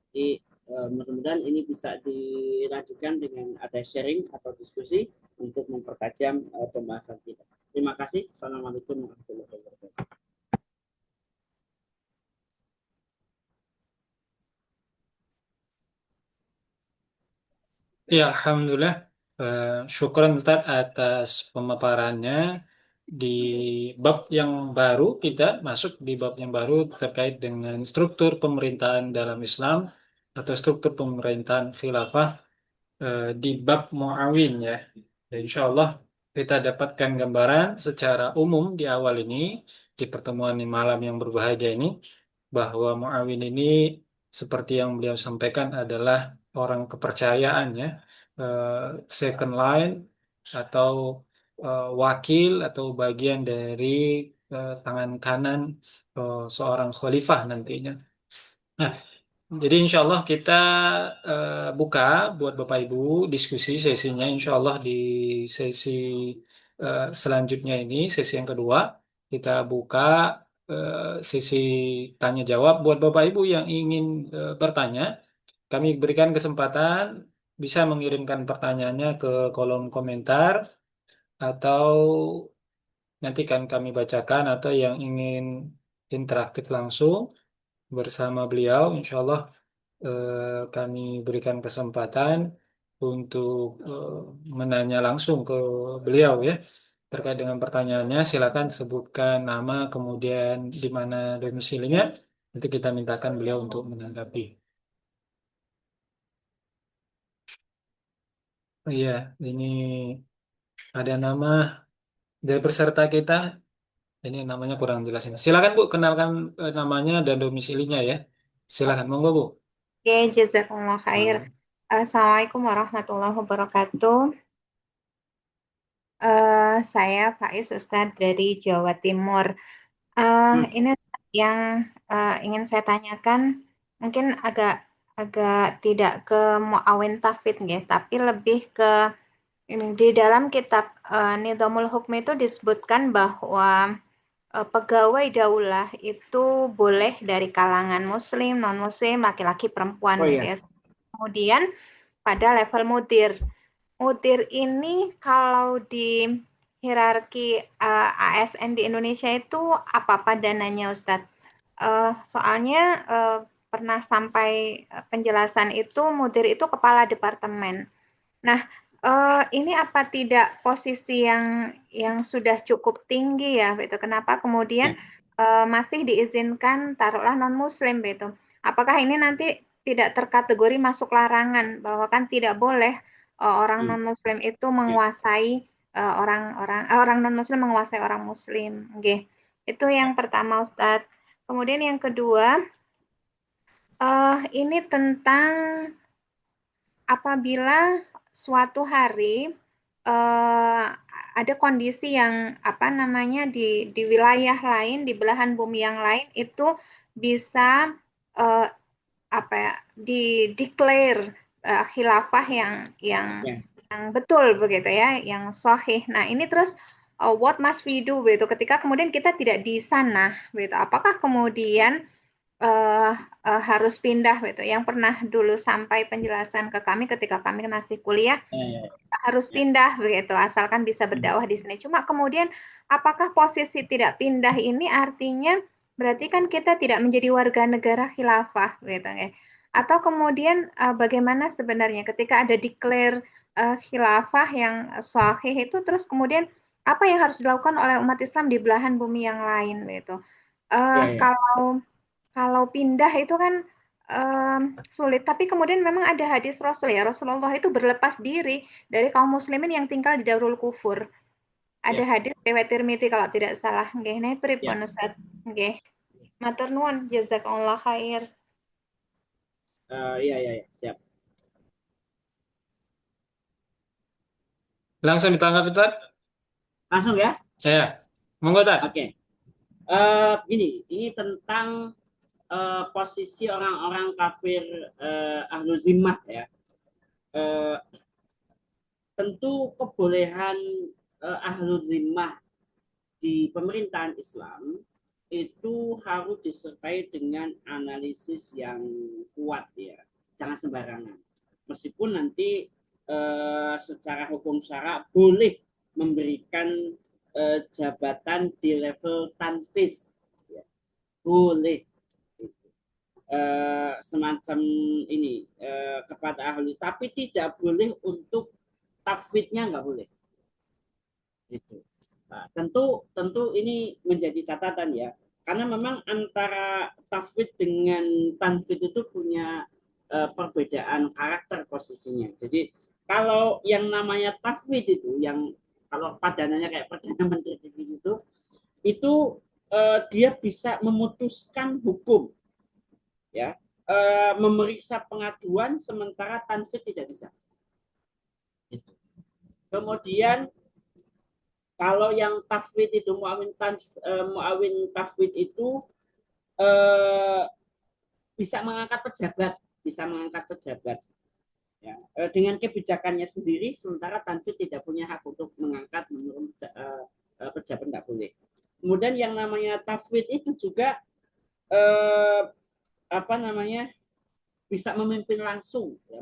Jadi mudah-mudahan ini bisa dilanjutkan dengan ada sharing atau diskusi untuk mempertajam pembahasan kita. Terima kasih. Assalamualaikum warahmatullahi wabarakatuh. Ya, Alhamdulillah. Syukran Ustaz atas pemaparannya. Di bab yang baru, kita masuk di bab yang baru terkait dengan struktur pemerintahan dalam Islam atau struktur pemerintahan khilafah di bab Muawin ya. Dan insya Allah kita dapatkan gambaran secara umum di awal ini, di pertemuan malam yang berbahagia ini, bahwa Muawin ini seperti yang beliau sampaikan adalah orang kepercayaan ya, eh, second line atau wakil atau bagian dari tangan kanan seorang khalifah nantinya. Nah, jadi insya Allah kita buka buat Bapak Ibu diskusi sesinya insya Allah di sesi selanjutnya ini, sesi yang kedua, kita buka sesi tanya jawab buat Bapak Ibu yang ingin bertanya. Kami berikan kesempatan bisa mengirimkan pertanyaannya ke kolom komentar atau nanti kan kami bacakan atau yang ingin interaktif langsung bersama beliau, insya Allah kami berikan kesempatan untuk menanya langsung ke beliau ya terkait dengan pertanyaannya. Silakan sebutkan nama, kemudian di mana domisilinya. Nanti kita mintakan beliau untuk menanggapi. Oh iya, ini ada nama dari peserta kita. Ini namanya kurang jelas ini. Silakan Bu, kenalkan namanya dan domisilinya ya. Silakan, monggo Bu. Oke, jazakumullah khair. Nah, Assalamualaikum warahmatullahi wabarakatuh. Saya Faiz Ustadz dari Jawa Timur. Ini yang ingin saya tanyakan, mungkin agak agak tidak ke muawin tafid ya, tapi lebih ke ini di dalam kitab Nidhamul Hukm itu disebutkan bahwa pegawai daulah itu boleh dari kalangan muslim, non-muslim, laki-laki, perempuan Oh gitu iya. ya. Kemudian pada level mudir. Mudir ini kalau di hierarki ASN di Indonesia itu apa padanannya Ustadz? Soalnya pernah sampai penjelasan itu mudir itu kepala departemen. Nah, ini apa tidak posisi yang sudah cukup tinggi ya, gitu. Kenapa kemudian Ya. masih diizinkan taruhlah non Muslim, gitu? Apakah ini nanti tidak terkategori masuk larangan bahwa kan tidak boleh orang non Muslim itu Ya. menguasai orang non Muslim menguasai orang Muslim, okay. Itu yang pertama Ustadz. Kemudian yang kedua, ini tentang apabila suatu hari ada kondisi yang apa namanya di wilayah lain, di belahan bumi yang lain itu bisa apa ya, declare khilafah Ya. yang betul begitu ya, yang sahih. Nah, ini terus what must we do begitu ketika kemudian kita tidak di sana begitu. Apakah kemudian uh, harus pindah gitu. Yang pernah dulu sampai penjelasan ke kami ketika kami masih kuliah Ya. harus Ya. pindah begitu asalkan bisa berdakwah di sini. Cuma kemudian apakah posisi tidak pindah ini artinya berarti kan kita tidak menjadi warga negara khilafah gitu ya. Atau kemudian bagaimana sebenarnya ketika ada declare khilafah yang sahih itu terus kemudian apa yang harus dilakukan oleh umat Islam di belahan bumi yang lain gitu. Ya. Ya. Kalau pindah itu kan sulit, tapi kemudian memang ada hadis Rasul ya, Rasulullah itu berlepas diri dari kaum muslimin yang tinggal di Darul Kufur. Ada Ya. hadis riwayat Tirmidzi kalau tidak salah. Nggih, nah Ya. pripun Ustaz? Nggih. Matur nuwun, jazakallah khair. Iya, iya, iya. Siap. langsung ditanggapi Tad? Langsung ya. Ya, monggo Tad. Oke. Gini, ini tentang posisi orang-orang kafir ahlu zimmah ya. Eh, Tentu kebolehan ahlu zimmah di pemerintahan Islam itu harus disertai dengan analisis yang kuat ya. Jangan sembarangan. Meskipun nanti secara hukum syara boleh memberikan jabatan di level tanfis, ya. Boleh semacam ini kepada ahli, tapi tidak boleh untuk tafwidnya nggak boleh. Gitu. Nah, tentu ini menjadi catatan ya, karena memang antara tafwid dengan tanfid itu punya perbedaan karakter posisinya. Jadi kalau yang namanya tafwid itu, yang kalau padanannya kayak perdana menteri itu dia bisa memutuskan hukum, ya, memeriksa pengaduan sementara tanfid tidak bisa. Gitu. Kemudian kalau yang tafwid itu muawin tafwid itu eh, bisa mengangkat pejabat ya, dengan kebijakannya sendiri, sementara tanfid tidak punya hak untuk mengangkat menurun pejabat, nggak boleh. Kemudian yang namanya tafwid itu juga apa namanya bisa memimpin langsung ya,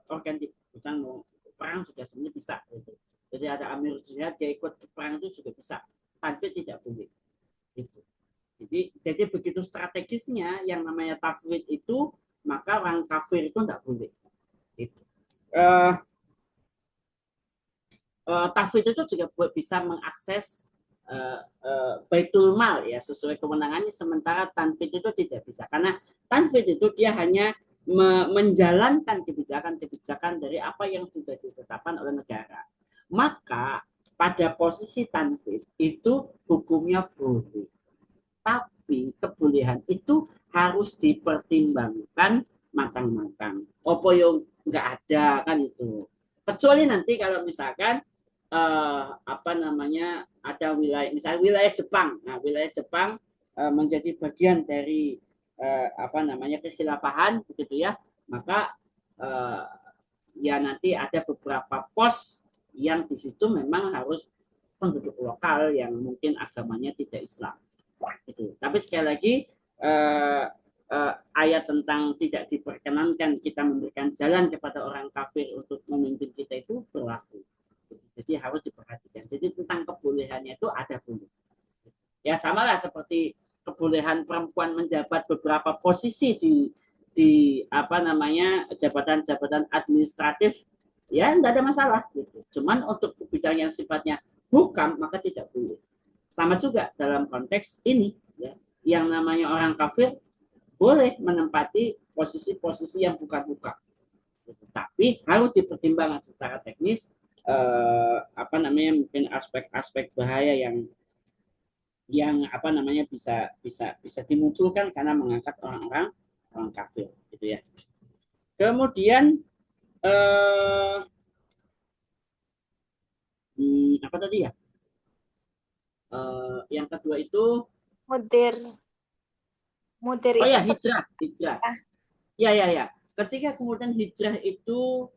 organ misalnya perang juga sebenarnya bisa gitu. Jadi ada amir jihad dia ikut perang itu juga bisa, tanfid tidak boleh gitu. Jadi begitu strategisnya yang namanya tafwid itu, maka orang kafir itu tidak boleh eh, Tafwid itu juga bisa mengakses Baitul Mal ya sesuai kewenangannya, sementara Tanfid itu tidak bisa, karena Tanfid itu dia hanya menjalankan kebijakan-kebijakan dari apa yang sudah ditetapkan oleh negara. Maka pada posisi Tanfid itu hukumnya boleh, tapi kebolehan itu harus dipertimbangkan matang-matang. Opo yang nggak ada kan itu. Kecuali nanti kalau misalkan apa namanya ada wilayah, misalnya wilayah Jepang. Nah, wilayah Jepang menjadi bagian dari apa namanya kekhilafahan begitu ya. Maka eh, ya nanti ada beberapa pos yang di situ memang harus penduduk lokal yang mungkin agamanya tidak Islam. Gitu. Tapi sekali lagi eh, ayat tentang tidak diperkenankan kita memberikan jalan kepada orang kafir untuk memimpin kita itu berlaku. Jadi harus diperhatikan. Jadi tentang kebolehannya itu ada boleh. Ya sama lah seperti kebolehan perempuan menjabat beberapa posisi di apa namanya jabatan-jabatan administratif, ya tidak ada masalah gitu. Cuman untuk kebijakan yang sifatnya hukam maka tidak boleh. Sama juga dalam konteks ini ya, yang namanya orang kafir boleh menempati posisi-posisi yang bukan hukam. Tapi harus dipertimbangkan secara teknis apa namanya mungkin aspek-aspek bahaya yang apa namanya bisa dimunculkan karena mengangkat orang-orang orang kafir gitu ya. Kemudian apa tadi ya? Yang kedua itu Mudir oh itu ya hijrah. Ah, Ya. Ketika kemudian hijrah itu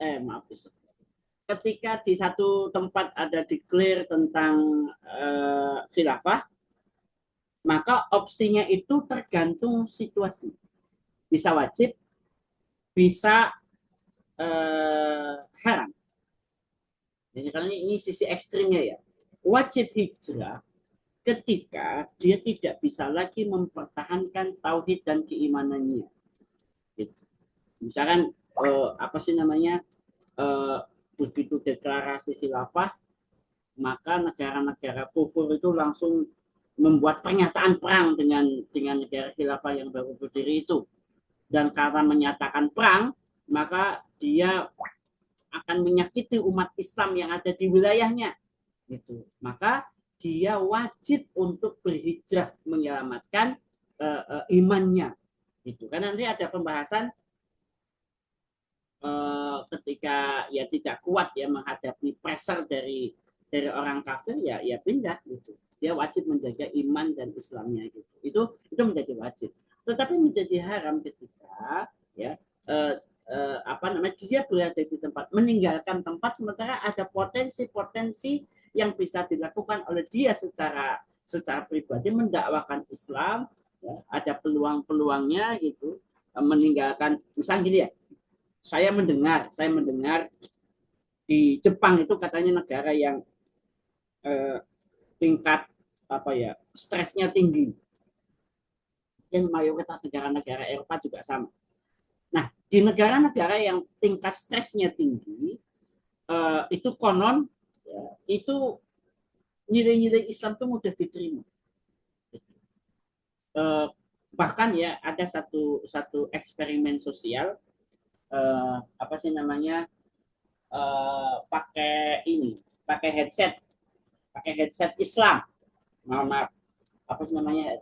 maaf ketika di satu tempat ada declare tentang khilafah, maka opsinya itu tergantung situasi. Bisa wajib, bisa haram. Jadi karena ini sisi ekstrimnya ya. Wajib hijrah ketika dia tidak bisa lagi mempertahankan tauhid dan keimanannya. Gitu. Misalkan apa sih namanya begitu deklarasi khilafah, maka negara-negara kufur itu langsung membuat pernyataan perang dengan negara khilafah yang baru berdiri itu. Dan karena menyatakan perang, maka dia akan menyakiti umat Islam yang ada di wilayahnya. Gitu. Maka dia wajib untuk berhijrah menyelamatkan imannya. Gitu. Karena nanti ada pembahasan ketika ya tidak kuat ya menghadapi pressure dari orang kafir ya pindah gitu. Dia wajib menjaga iman dan Islamnya gitu. Itu menjadi wajib. Tetapi menjadi haram ketika ya apa namanya dia berada di tempat, meninggalkan tempat sementara ada potensi-potensi yang bisa dilakukan oleh dia secara pribadi mendakwakan Islam, ya, ada peluang-peluangnya gitu, meninggalkan misalnya gini ya, saya mendengar di Jepang itu katanya negara yang tingkat apa ya stresnya tinggi, dan mayoritas negara-negara Eropa juga sama. Nah, di negara-negara yang tingkat stresnya tinggi, itu konon ya, itu nilai-nilai Islam itu mudah diterima. Bahkan ya ada satu eksperimen sosial, apa sih namanya, pakai headset Islam. Maaf, apa sih namanya,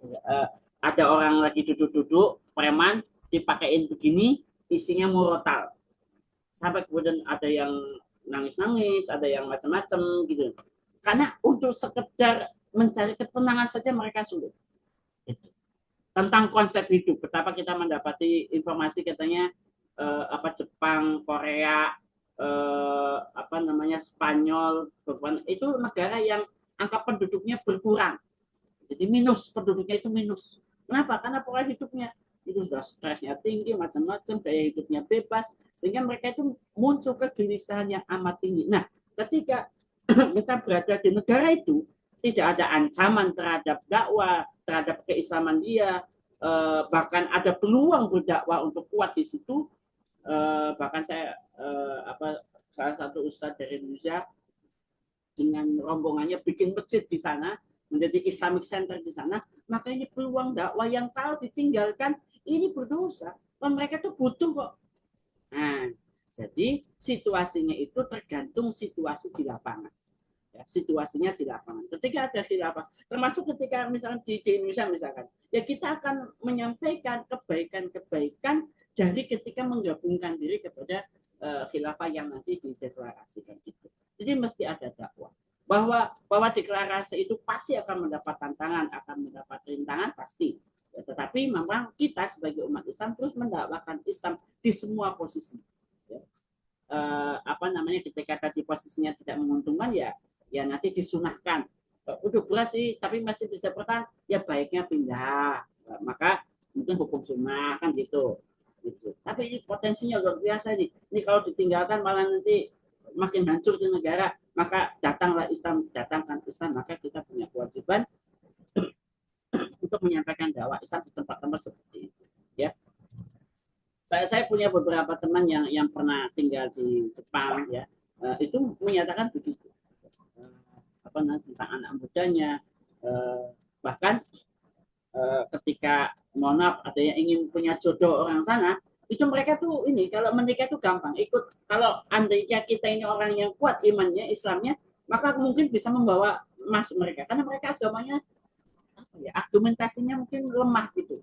ada orang lagi duduk-duduk preman dipakein begini, isinya murotal, sampai kemudian ada yang nangis-nangis, ada yang macam-macam gitu, karena untuk sekedar mencari ketenangan saja mereka sulit. Gitu. Tentang konsep hidup, betapa kita mendapati informasi katanya apa Jepang, Korea, apa namanya Spanyol, itu negara yang angka penduduknya berkurang. Jadi minus, penduduknya itu minus. Kenapa? Karena pola hidupnya itu sudah stresnya tinggi, macam-macam, gaya hidupnya bebas, sehingga mereka itu muncul kegelisahan yang amat tinggi. Nah, ketika kita berada di negara itu, tidak ada ancaman terhadap dakwah, terhadap keislaman dia, bahkan ada peluang berdakwah untuk kuat di situ, bahkan saya salah satu ustadz dari Indonesia dengan rombongannya bikin masjid di sana, menjadi Islamic Center di sana, maka ini peluang dakwah yang kalau ditinggalkan ini berdosa. Mereka tuh butuh kok. Nah, jadi situasinya itu tergantung situasi di lapangan. Ya, situasinya di lapangan. Ketika ada khilafah, termasuk ketika misalkan di Indonesia misalkan, ya kita akan menyampaikan kebaikan-kebaikan dari ketika menggabungkan diri kepada khilafah yang nanti dideklarasikan itu. Jadi mesti ada dakwah. Bahwa deklarasi itu pasti akan mendapat tantangan, akan mendapat rintangan pasti. Ya, tetapi memang kita sebagai umat Islam terus mendakwakan Islam di semua posisi. Ya. Ketika tadi posisinya tidak menguntungkan ya nanti disunahkan. Udah berat sih, tapi masih bisa bertahan, ya baiknya pindah. Maka mungkin hukum sunnah kan gitu. Tapi ini potensinya luar biasa nih. Ini kalau ditinggalkan malah nanti makin hancur di negara. Maka datangkan Islam. Maka kita punya kewajiban untuk menyampaikan dakwah Islam di tempat-tempat seperti itu. Ya. Saya punya beberapa teman yang pernah tinggal di Jepang, ya, itu menyatakan begitu. Tentang anak mudanya, bahkan ketika mohon maaf ada yang ingin punya jodoh orang sana, itu mereka tuh ini kalau menikah itu gampang ikut. Kalau andainya kita ini orang yang kuat imannya, Islamnya, maka mungkin bisa membawa masuk mereka, karena mereka agamanya argumentasinya mungkin lemah gitu.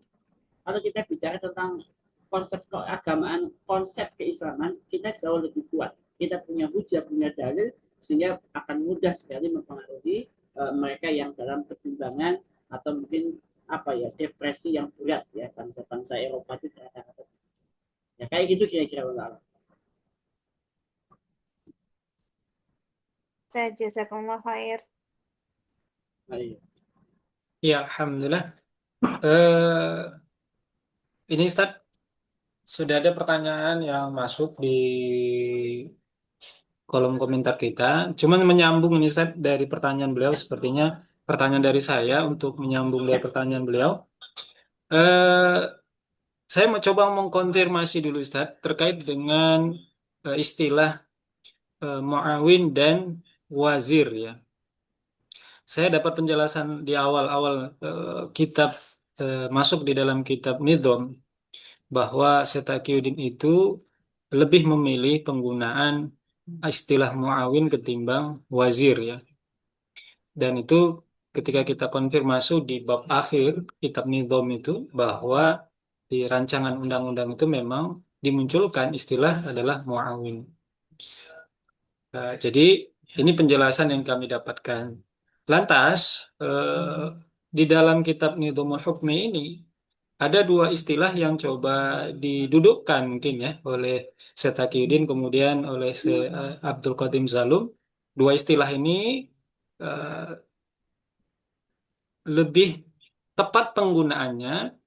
Kalau kita bicara tentang konsep keagamaan, konsep keislaman, kita jauh lebih kuat. Kita punya hujah, punya dalil, sehingga akan mudah sekali mempengaruhi mereka yang dalam kebimbangan atau mungkin depresi yang berat, ya, bangsa-bangsa Eropa itu rata-rata. Ya kayak gitu kira-kira. Jazakumullah khair. Ya, alhamdulillah. Ini Ustaz, sudah ada pertanyaan yang masuk di kolom komentar kita. Cuman menyambung ini Ustaz dari pertanyaan beliau, sepertinya pertanyaan dari saya untuk menyambung dari pertanyaan beliau. Saya mau coba mengkonfirmasi dulu Ustaz terkait dengan istilah muawin dan wazir, ya. Saya dapat penjelasan di awal-awal kitab masuk di dalam kitab Nidham bahwa Syekh Taqiyuddin itu lebih memilih penggunaan istilah muawin ketimbang wazir, ya. Dan itu ketika kita konfirmasi di bab akhir kitab Nidham itu bahwa di rancangan undang-undang itu memang dimunculkan istilah adalah muawin. Jadi ini penjelasan yang kami dapatkan. Lantas di dalam kitab Nidhamul Hukmi ini ada dua istilah yang coba didudukkan mungkin ya oleh Syekh Taqiyuddin kemudian oleh Syekh Abdul Qadim Zalum. Dua istilah ini lebih tepat penggunaannya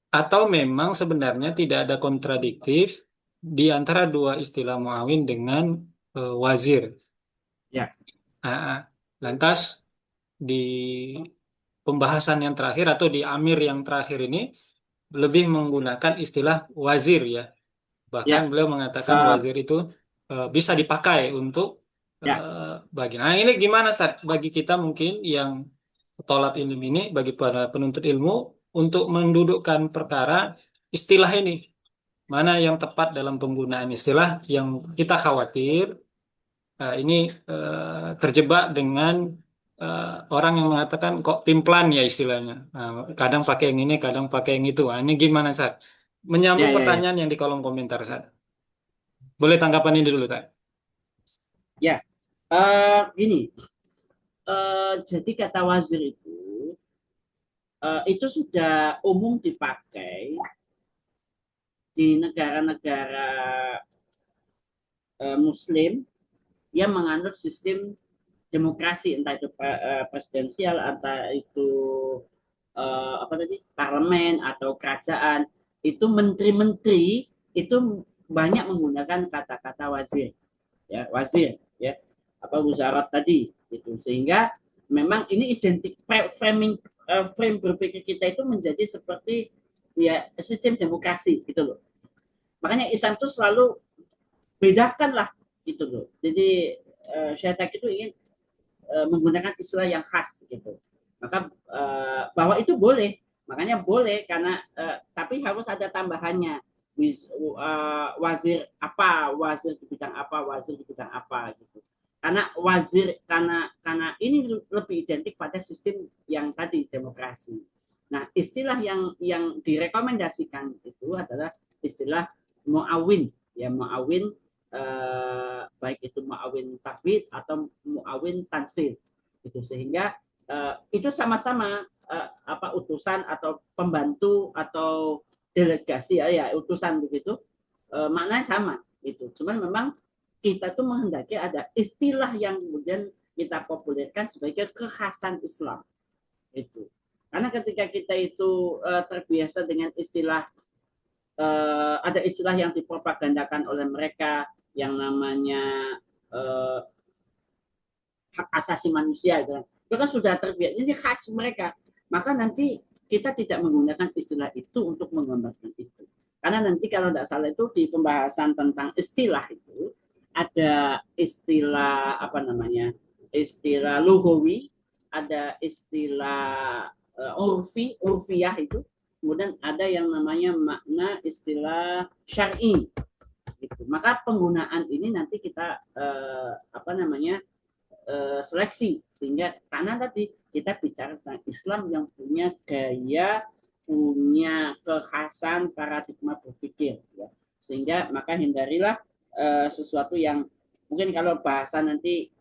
atau memang sebenarnya tidak ada kontradiktif di antara dua istilah muawin dengan wazir. Ya. Lantas di pembahasan yang terakhir atau di amir yang terakhir ini lebih menggunakan istilah wazir, ya. Bahkan beliau mengatakan wazir itu bisa dipakai untuk bagian. Nah, ini gimana Ustaz? Bagi kita mungkin yang tolab ilmu ini, bagi para penuntut ilmu untuk mendudukkan perkara istilah ini, mana yang tepat dalam penggunaan istilah yang kita khawatir ini terjebak dengan orang yang mengatakan kok timplan ya istilahnya. Kadang pakai yang ini, kadang pakai yang itu. Ini gimana Ustaz? Menyambung pertanyaan yang di kolom komentar Ustaz. Boleh tanggapan ini dulu, Kak? Ya, gini. Jadi kata wazir itu sudah umum dipakai di negara-negara Muslim yang menganut sistem demokrasi, entah itu presidensial, entah itu parlemen atau kerajaan. Itu menteri-menteri itu banyak menggunakan kata-kata wazir, ya, wazir, ya, wuzarat tadi, gitu. Sehingga memang ini identik frame berpikir kita itu menjadi seperti ya sistem demokrasi gitu loh. Makanya Islam itu selalu bedakanlah gitu loh. Jadi Syekh itu ingin menggunakan istilah yang khas gitu. Maka bahwa itu boleh, makanya boleh karena tapi harus ada tambahannya. Wazir apa, wazir di bidang apa, wazir di bidang apa gitu. Karena wazir karena ini lebih identik pada sistem yang tadi demokrasi. Nah, istilah yang direkomendasikan itu adalah istilah muawin, ya muawin baik itu muawin tafwid atau muawin tanfid gitu, sehingga itu sama-sama apa utusan atau pembantu atau delegasi ya utusan begitu, maknanya sama itu, cuman memang kita tuh menghendaki ada istilah yang kemudian kita populerkan sebagai kekhasan Islam itu, karena ketika kita itu terbiasa dengan istilah ada istilah yang dipropagandakan oleh mereka yang namanya hak asasi manusia gitu. Itu kan sudah terbiasa, ini khas mereka. Maka nanti kita tidak menggunakan istilah itu untuk menggambarkan itu. Karena nanti kalau tidak salah itu di pembahasan tentang istilah itu ada istilah apa namanya? Istilah lugawi, ada istilah urfiyah itu. Kemudian ada yang namanya makna istilah syar'i. Gitu. Maka penggunaan ini nanti kita apa namanya seleksi, sehingga karena tadi kita bicara tentang Islam yang punya gaya, punya kekhasan paradigma berpikir, ya. Sehingga maka hindarilah sesuatu yang mungkin kalau bahasa nanti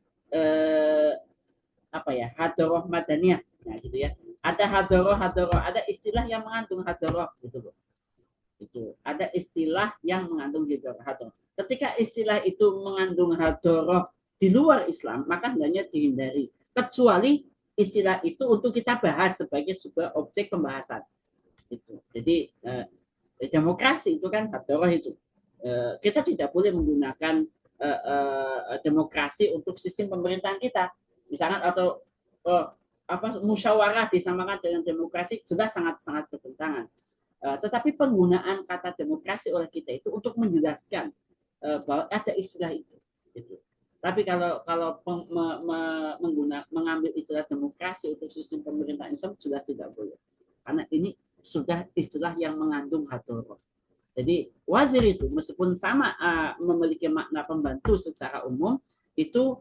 apa ya, hadroh madaniyah, nah gitu ya. Ada hadroh, ada istilah yang mengandung hadroh gitu loh. Itu ada istilah yang mengandung hadroh. Ketika istilah itu mengandung hadroh di luar Islam, maka hendaknya dihindari. Kecuali istilah itu untuk kita bahas sebagai sebuah objek pembahasan. Itu. Jadi demokrasi itu kan hadroh itu. Kita tidak boleh menggunakan demokrasi untuk sistem pemerintahan kita. Misalkan atau apa musyawarah disamakan dengan demokrasi, jelas sangat-sangat bertentangan. Tetapi penggunaan kata demokrasi oleh kita itu untuk menjelaskan bahwa ada istilah itu. Gitu. Tapi kalau mengambil istilah demokrasi untuk sistem pemerintahan Islam jelas tidak boleh. Karena ini sudah istilah yang mengandung hadroh. Jadi wazir itu meskipun sama memiliki makna pembantu secara umum, itu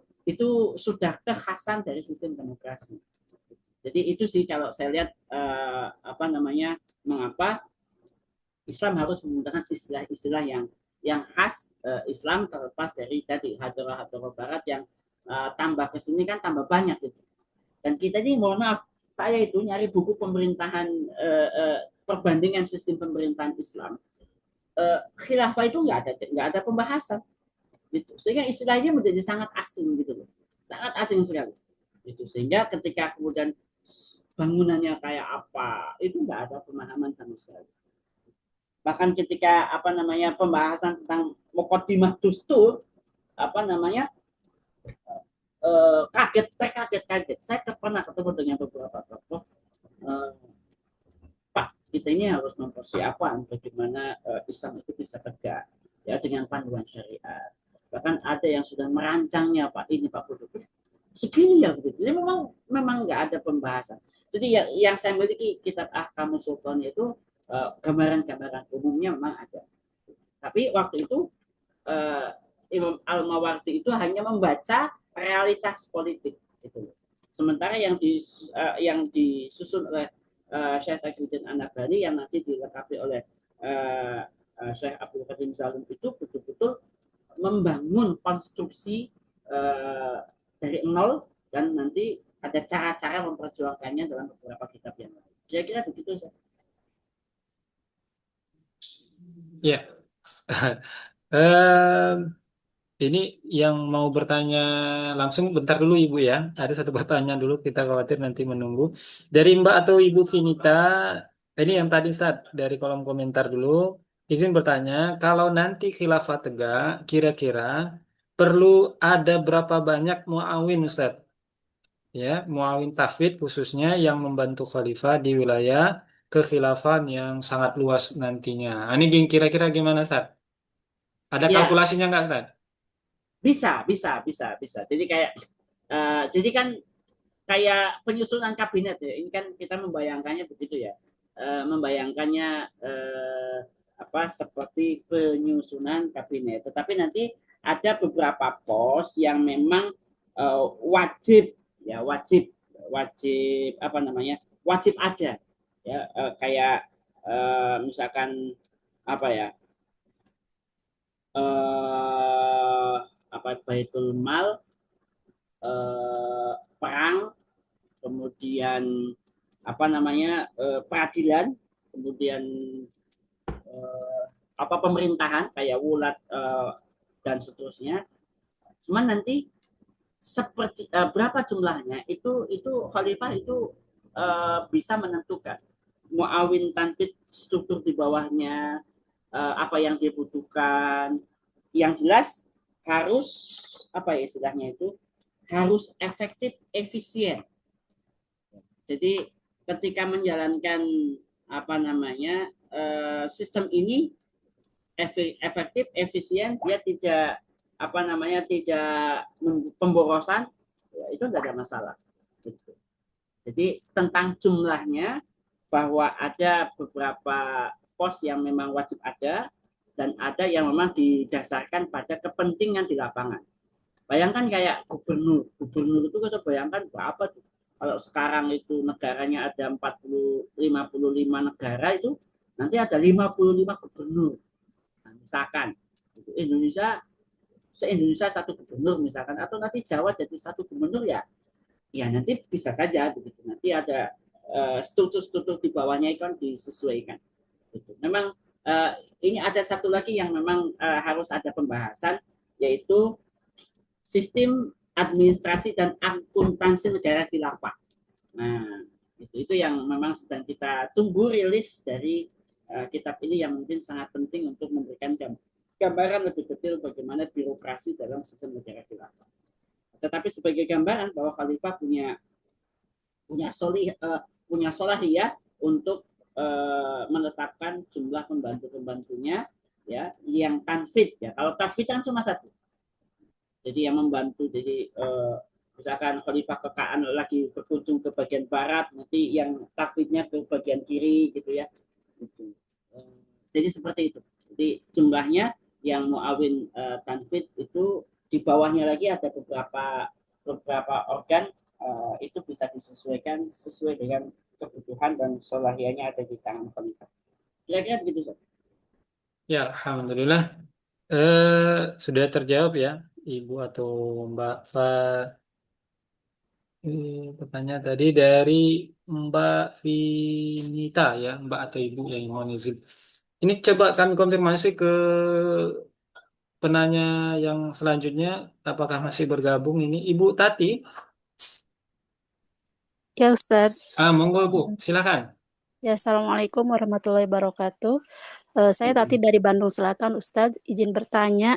sudah kekhasan dari sistem demokrasi. Jadi itu sih kalau saya lihat apa namanya, mengapa Islam harus menggunakan istilah-istilah yang khas Islam, terlepas dari tadi hadroh barat yang tambah ke sini kan tambah banyak gitu. Dan kita ini mohon maaf, saya itu nyari buku pemerintahan perbandingan sistem pemerintahan Islam, khilafah itu nggak ada pembahasan gitu. Sehingga istilahnya menjadi sangat asing gitu loh. Sangat asing sekali. Gitu. Sehingga ketika kemudian bangunannya kayak apa, itu nggak ada pemahaman sama sekali. Bahkan ketika apa namanya pembahasan tentang muqaddimah dustur, apa namanya kaget. Saya pernah ketemu dengan beberapa tokoh, Pak, kita ini harus mempersiapkan bagaimana Islam itu bisa tegak ya dengan panduan syariat. Bahkan ada yang sudah merancangnya, Pak, ini Pak Kudu. Segini ya begitu. Jadi memang nggak ada pembahasan. Jadi yang saya miliki kitab Ahkamul Sultan itu gambaran-gambaran umumnya memang ada. Tapi waktu itu Imam Al-Mawardi itu hanya membaca realitas politik gitu. Sementara yang disusun oleh Syekh Taqiyuddin An-Nabhani yang nanti dilengkapi oleh Syekh Abdul Qadir Salim itu betul-betul membangun konstruksi dari nol, dan nanti ada cara-cara memperjuangkannya dalam beberapa kitab yang lain. Kira-kira begitu Syekh. Ya, ini yang mau bertanya langsung bentar dulu Ibu ya. Ada satu pertanyaan dulu, kita khawatir nanti menunggu. Dari Mbak atau Ibu Vinita, ini yang tadi Ustaz, dari kolom komentar dulu. Izin bertanya, kalau nanti khilafah tegak, kira-kira perlu ada berapa banyak muawin Ustaz? Ya, muawin tafwid khususnya yang membantu khalifah di wilayah kekhilafan yang sangat luas nantinya. Ini kira-kira gimana Ustaz? Ada Ya, kalkulasinya nggak, Ustaz? bisa. Jadi kan kayak penyusunan kabinet ya. Ini kan kita membayangkannya begitu ya. Membayangkannya seperti penyusunan kabinet. Tetapi nanti ada beberapa pos yang memang wajib ya wajib wajib ada ya kayak misalkan apa ya eh, Baitul Mal, perang, kemudian peradilan, kemudian eh, pemerintahan kayak wulat dan seterusnya. Cuman nanti seperti berapa jumlahnya itu khalifah itu bisa menentukan muawin tanfid struktur di bawahnya apa yang dibutuhkan. Yang jelas harus istilahnya itu harus efektif efisien. Jadi ketika menjalankan sistem ini efektif efisien, dia tidak pemborosan, ya, itu tidak ada masalah. Gitu. Jadi tentang jumlahnya, bahwa ada beberapa pos yang memang wajib ada dan ada yang memang didasarkan pada kepentingan di lapangan. Bayangkan kayak gubernur itu kita bayangkan berapa tuh. Kalau sekarang itu negaranya ada 55 negara, itu nanti ada 55 gubernur. Nah, misalkan Indonesia se-Indonesia satu gubernur misalkan, atau nanti Jawa jadi satu gubernur, ya nanti bisa saja begitu. Nanti ada struktur-struktur di bawahnya itu kan disesuaikan. Gitu. Memang ini ada satu lagi yang memang harus ada pembahasan, yaitu sistem administrasi dan akuntansi negara khilafah. Nah, itu yang memang sedang kita tunggu rilis dari kitab ini, yang mungkin sangat penting untuk memberikan gambaran lebih detail bagaimana birokrasi dalam sistem negara khilafah. Tetapi sebagai gambaran bahwa khalifah punya solahiyah untuk menetapkan jumlah pembantu-pembantunya, ya, yang tanfid ya. Kalau tanfid kan cuma satu. Jadi yang membantu, jadi misalkan khalifah kekaan lagi berkunjung ke bagian barat, nanti yang tanfidnya ke bagian kiri gitu ya. Gitu. Jadi seperti itu. Jadi jumlahnya yang muawin tanfid itu di bawahnya lagi ada beberapa organ, itu bisa disesuaikan sesuai dengan kebutuhan dan solahiyahnya ada di tangan khalifah. Kira-kira begitu, Sob. Ya, alhamdulillah. Sudah terjawab ya, Ibu atau Mbak Fa. Pertanyaan tadi dari Mbak Vinita ya, Mbak atau Ibu yang mohon izin. Ini coba kami konfirmasi ke penanya yang selanjutnya, apakah masih bergabung ini Ibu Tati? Ya Ustadz. Monggo Bu, silakan. Ya, Assalamualaikum warahmatullahi wabarakatuh. Saya Tati dari Bandung Selatan, Ustadz. Izin bertanya,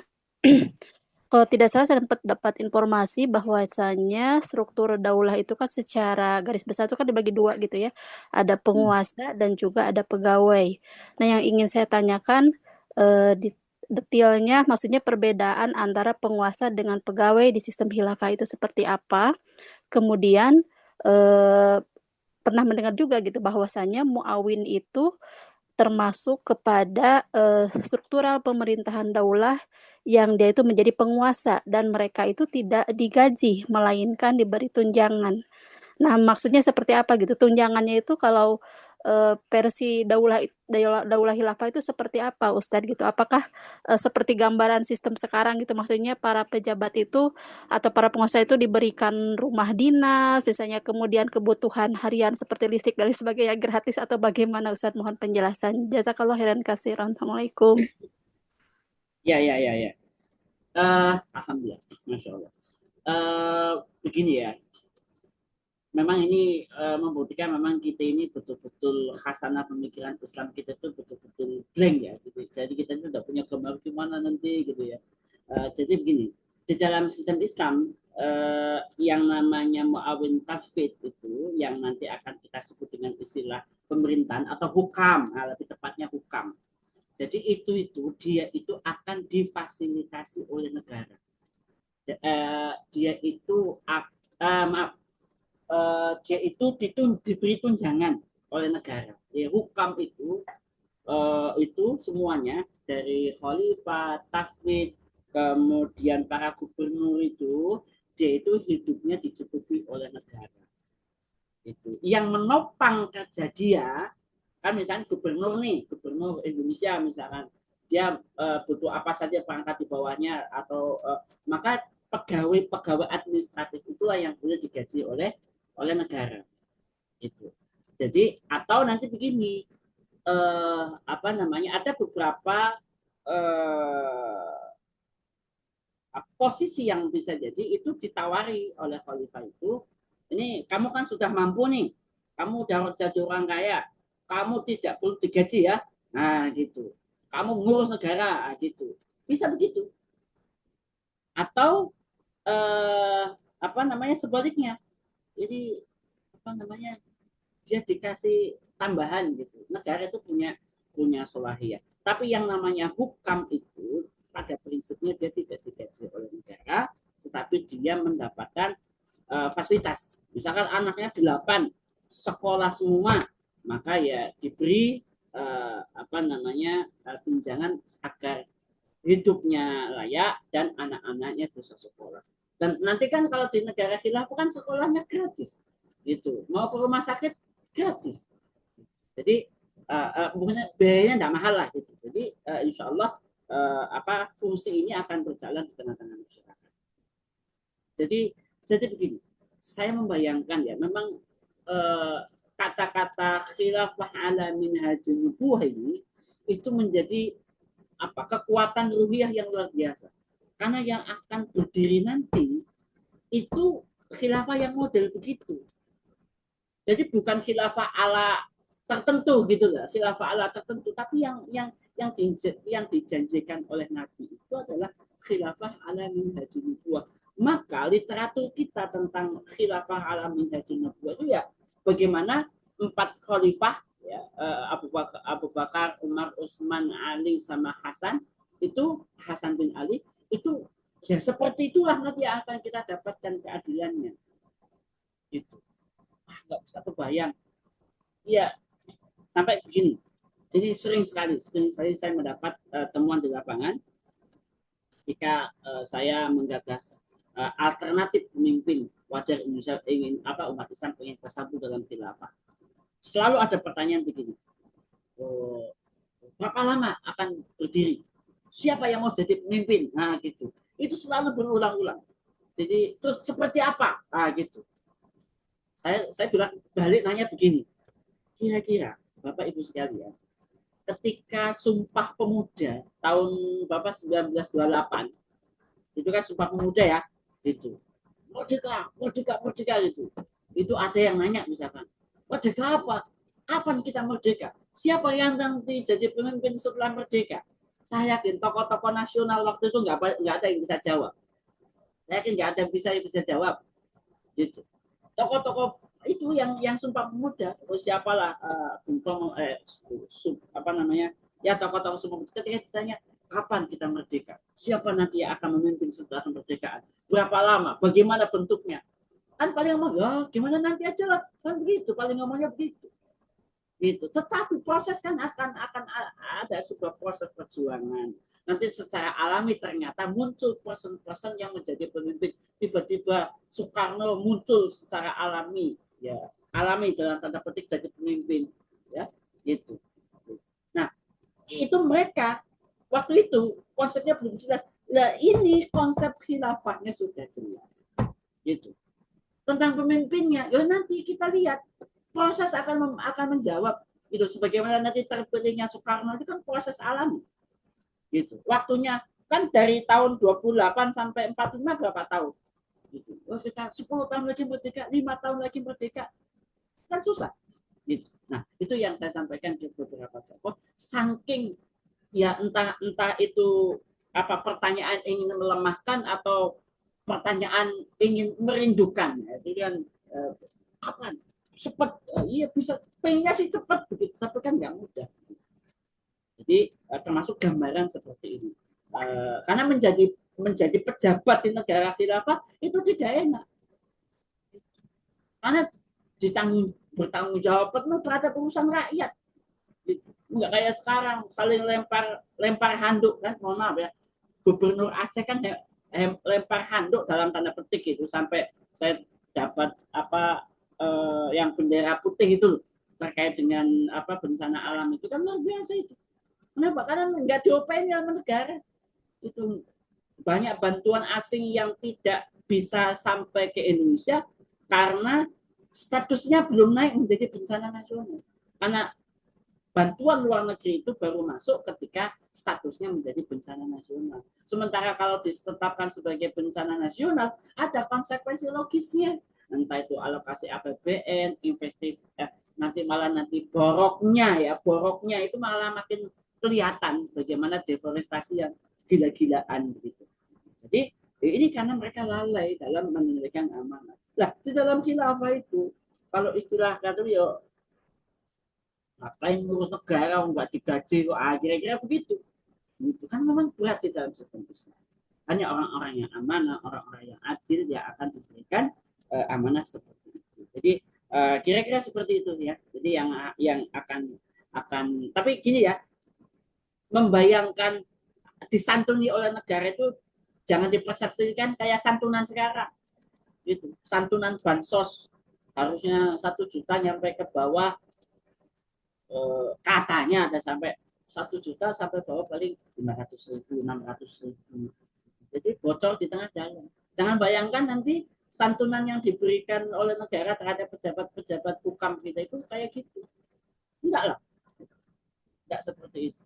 kalau tidak salah saya dapat informasi bahwasanya struktur daulah itu kan secara garis besar itu kan dibagi dua gitu ya. Ada penguasa dan juga ada pegawai. Nah, yang ingin saya tanyakan di detailnya, maksudnya perbedaan antara penguasa dengan pegawai di sistem khilafah itu seperti apa. Kemudian pernah mendengar juga gitu bahwasanya muawin itu termasuk kepada struktural pemerintahan daulah yang dia itu menjadi penguasa dan mereka itu tidak digaji melainkan diberi tunjangan. Nah, maksudnya seperti apa gitu? Tunjangannya itu kalau versi daulah khilafah itu seperti apa, Ustadz gitu? Apakah seperti gambaran sistem sekarang gitu? Maksudnya para pejabat itu atau para penguasa itu diberikan rumah dinas, misalnya kemudian kebutuhan harian seperti listrik dan sebagainya gratis, atau bagaimana, Ustadz? Mohon penjelasan. Jazakallah khairan katsiran. Assalamualaikum. Ya. Alhamdulillah, masya Allah. Begini ya. Memang ini membuktikan memang kita ini betul-betul khasanah pemikiran Islam kita itu betul-betul blank ya. Jadi kita itu tidak punya gambar gimana nanti gitu ya. Jadi begini, di dalam sistem Islam yang namanya muawin tafid itu yang nanti akan kita sebut dengan istilah pemerintahan atau hukam, lebih tepatnya hukam. Jadi dia itu akan difasilitasi oleh negara. Dia itu dia itu diberi tunjangan oleh negara. Ya, hukam itu semuanya dari khalifah, tafwid, kemudian para gubernur itu dia itu hidupnya dicukupi oleh negara. Itu yang menopang kerja dia kan, misalnya gubernur Indonesia misalkan dia butuh apa saja perangkat di bawahnya atau maka pegawai administratif itulah yang boleh digaji oleh negara itu. Jadi atau nanti begini ada beberapa posisi yang bisa jadi itu ditawari oleh khalifah itu, ini kamu kan sudah mampu nih, kamu udah jadi orang kaya, kamu tidak perlu digaji ya, nah gitu, kamu ngurus negara gitu, bisa begitu. Atau sebaliknya, jadi dia dikasih tambahan gitu, negara itu punya solahiyah. Tapi yang namanya hukam itu pada prinsipnya dia tidak digaji oleh negara, tetapi dia mendapatkan fasilitas. Misalkan anaknya 8 sekolah semua, maka ya diberi tunjangan agar hidupnya layak dan anak-anaknya bisa sekolah. Dan nanti kan kalau di negara khilafah kan sekolahnya gratis, gitu. Mau ke rumah sakit gratis. Jadi biayanya tidak mahal lah, gitu. Jadi insya Allah fungsi ini akan berjalan di tengah-tengah masyarakat. Jadi begini, saya membayangkan ya, memang kata-kata khilafah ala minhajin nubuwah ini itu menjadi kekuatan ruhiyah yang luar biasa. Karena yang akan berdiri nanti itu khilafah yang model begitu. Jadi bukan khilafah ala tertentu gitu lah, khilafah ala tertentu, tapi yang dijanjikan oleh Nabi itu adalah khilafah ala minhajin nubuwah. Maka literatur kita tentang khilafah ala minhajin nubuwah itu ya bagaimana 4 khalifah ya, Abu Bakar, Umar, Utsman, Ali sama Hasan, itu Hasan bin Ali itu ya seperti itulah nanti yang akan kita dapatkan keadilannya. Gitu. Nggak bisa kebayang. Ya, sampai begini. Jadi sering sekali saya mendapat temuan di lapangan ketika saya menggagas alternatif pemimpin wajar Indonesia ingin umat Islam ingin bersatu dalam khilafah. Selalu ada pertanyaan begini. Berapa lama akan berdiri? Siapa yang mau jadi pemimpin? Nah, gitu. Itu selalu berulang-ulang. Jadi terus seperti apa? Nah, gitu. Saya bilang balik nanya begini. Kira-kira Bapak Ibu sekalian, ketika Sumpah Pemuda tahun Bapak 1928, itu kan Sumpah Pemuda ya, gitu. Merdeka gitu. Itu ada yang nanya misalkan, merdeka apa? Kapan kita merdeka? Siapa yang nanti jadi pemimpin setelah merdeka? Saya yakin tokoh-tokoh nasional waktu itu nggak ada yang bisa jawab. Saya yakin nggak ada yang bisa jawab. Gitu. Tokoh-tokoh itu yang Sumpah Pemuda, siapalah Bung Tomo, tokoh-tokoh Sumpah Pemuda, ketika ditanya kapan kita merdeka, siapa nanti yang akan memimpin setelah kemerdekaan, berapa lama, bagaimana bentuknya, kan paling ngomong gimana nanti aja lah, kan begitu, paling ngomongnya begitu. Gitu. Tetapi proses kan akan ada sebuah proses perjuangan. Nanti secara alami ternyata muncul person-person yang menjadi pemimpin. Tiba-tiba Soekarno muncul secara alami, ya alami dalam tanda petik jadi pemimpin, ya gitu. Nah itu mereka waktu itu konsepnya belum jelas. Nah ini konsep khilafahnya sudah jelas, gitu. Tentang pemimpinnya, ya nanti kita lihat proses akan menjawab. Itu sebagaimana nanti terpilihnya Soekarno itu kan proses alami. Gitu. Waktunya kan dari tahun 28 sampai 45 berapa tahun? Gitu. Kita 10 tahun lagi merdeka, 5 tahun lagi merdeka. Kan susah. Gitu. Nah, itu yang saya sampaikan ke beberapa tokoh. Saking ya entah itu pertanyaan ingin melemahkan atau pertanyaan ingin merindukan. Itu kan kapan? Cepat. Iya bisa pengennya sih cepat begitu, tapi kan nggak mudah. Jadi termasuk gambaran seperti ini. Karena menjadi pejabat di negara khilafah itu tidak enak. Karena bertanggung jawab penuh terhadap urusan rakyat. Enggak kayak sekarang saling lempar handuk kan, mohon maaf ya. Gubernur Aceh kan lempar handuk dalam tanda petik itu sampai saya dapat yang bendera putih itu terkait dengan bencana alam itu kan luar biasa itu. Kenapa? Karena nggak diopain sama negara. Itu banyak bantuan asing yang tidak bisa sampai ke Indonesia karena statusnya belum naik menjadi bencana nasional. Karena bantuan luar negeri itu baru masuk ketika statusnya menjadi bencana nasional. Sementara kalau ditetapkan sebagai bencana nasional, ada konsekuensi logisnya. Entah itu alokasi APBN, investasi, nanti boroknya itu malah makin kelihatan bagaimana deforestasi yang gila-gilaan gitu. Jadi ini karena mereka lalai dalam menunaikan amanah. Nah, di dalam khilafah itu, kalau istilah kata yo ngapain ngurus negara nggak digaji kok kira-kira begitu. Itu kan memang berat di dalam sistem Islam. Hanya orang-orang yang amanah, orang-orang yang adil yang akan diberikan amanah seperti itu. Jadi kira-kira seperti itu ya. Jadi yang akan tapi gini ya, membayangkan disantuni oleh negara itu jangan dipersepsikan kayak santunan sekarang. Gitu. Santunan bansos harusnya 1 juta nyampe ke bawah, katanya ada sampai 1 juta sampai bawah paling 500.000, 600.000. Jadi bocor di tengah jalan. Jangan bayangkan nanti santunan yang diberikan oleh negara terhadap pejabat-pejabat hukam kita itu kayak gitu. Enggak lah. Enggak seperti itu.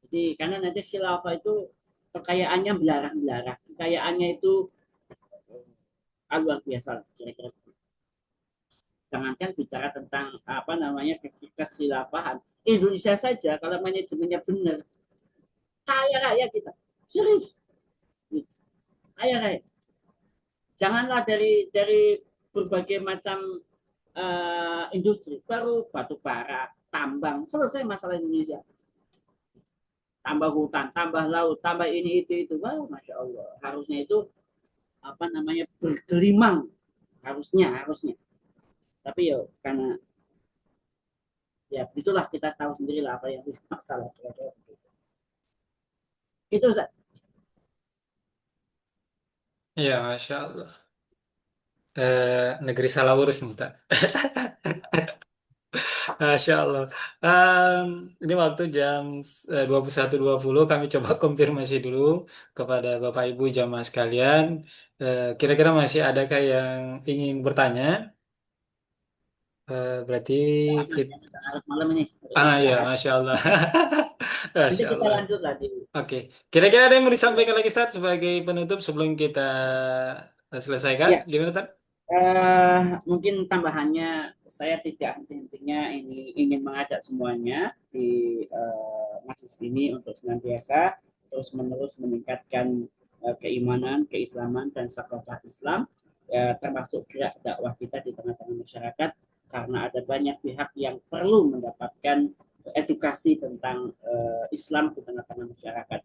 Jadi karena nanti khilafah itu kekayaannya belarang-belarang. Kekayaannya itu luar biasa kira-kira. Jangankan bicara tentang kekhilafahan. Indonesia saja kalau manajemennya benar, kaya raya kita. Serius. Kaya raya. Janganlah dari berbagai macam industri, baru batu bara, tambang, selesai masalah Indonesia. Tambah hutan, tambah laut, tambah ini itu. Wah, Masya Allah. Harusnya itu bergelimang. Harusnya. Tapi ya karena ya itulah kita tahu sendiri lah apa yang masalah kira-kira begitu. Itu Ustaz. Ya, Masya Allah. Negeri salah urus nih, Ustaz. Masya Allah. Ini waktu jam 21.20, kami coba konfirmasi dulu kepada Bapak Ibu jamaah sekalian. Kira-kira masih adakah yang ingin bertanya? Berarti kita... malam ini. Ya, Masya Allah. Nanti Masya kita Allah. lanjut lagi. Oke. Kira-kira ada yang mau disampaikan lagi, Ustaz, sebagai penutup sebelum kita selesaikan? Ya. Gimana, Ustaz? Mungkin tambahannya saya tidak henti-hentinya ini ingin mengajak semuanya di majelis ini untuk senantiasa terus-menerus meningkatkan keimanan, keislaman dan thaqafah Islam, termasuk gerak dakwah kita di tengah-tengah masyarakat, karena ada banyak pihak yang perlu mendapatkan edukasi tentang Islam di tengah-tengah masyarakat.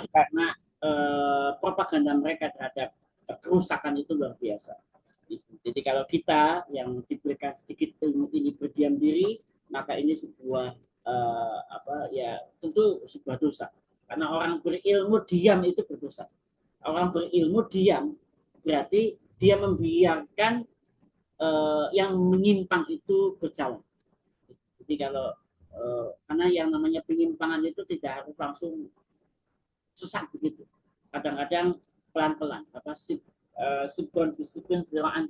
Karena propaganda mereka terhadap kerusakan itu luar biasa. Jadi kalau kita yang diberikan sedikit ilmu ini berdiam diri, maka ini sebuah tentu sebuah dosa. Karena orang berilmu diam itu berdosa. Orang berilmu diam berarti dia membiarkan yang menyimpang itu berjalan. Jadi kalau karena yang namanya penyimpangan itu tidak harus langsung susah begitu. Kadang-kadang pelan-pelan, sibon ziraan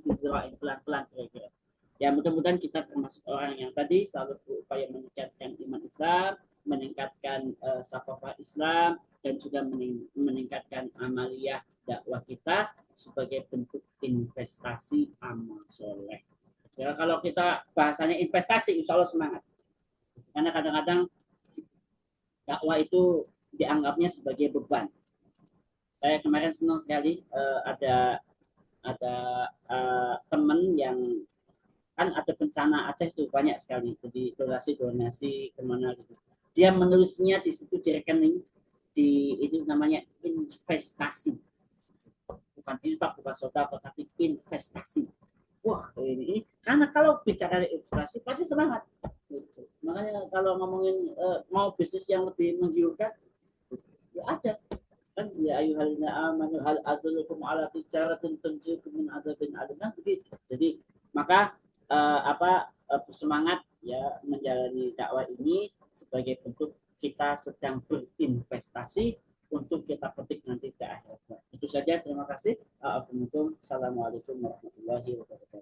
pelan-pelan kira-kira. Ya mudah-mudahan kita termasuk orang yang tadi selalu berupaya meningkatkan iman Islam, meningkatkan thaqafah Islam, dan juga meningkatkan amaliyah dakwah kita sebagai bentuk investasi amal soleh. Ya, kalau kita bahasanya investasi, insya Allah semangat. Karena kadang-kadang dakwah itu dianggapnya sebagai beban. Saya kemarin senang sekali ada teman yang kan ada bencana Aceh itu banyak sekali, jadi donasi kemana gitu. dia menulisnya di situ di rekening, di itu namanya investasi, bukan infak, bukan sedekah, tapi investasi. Wah, ini karena kalau bicara investasi pasti semangat. Gitu. Makanya kalau ngomongin mau bisnis yang lebih menggiurkan, ya ada kan, ya ayyuhallazina amanu hal adullukum ala tijaratin tunjikum min adzabin alim, kan begitu. Jadi maka semangat ya menjalani dakwah ini sebagai bentuk kita sedang berinvestasi untuk kita petik nanti ke akhirat. Itu saja, terima kasih. Assalamualaikum warahmatullahi wabarakatuh.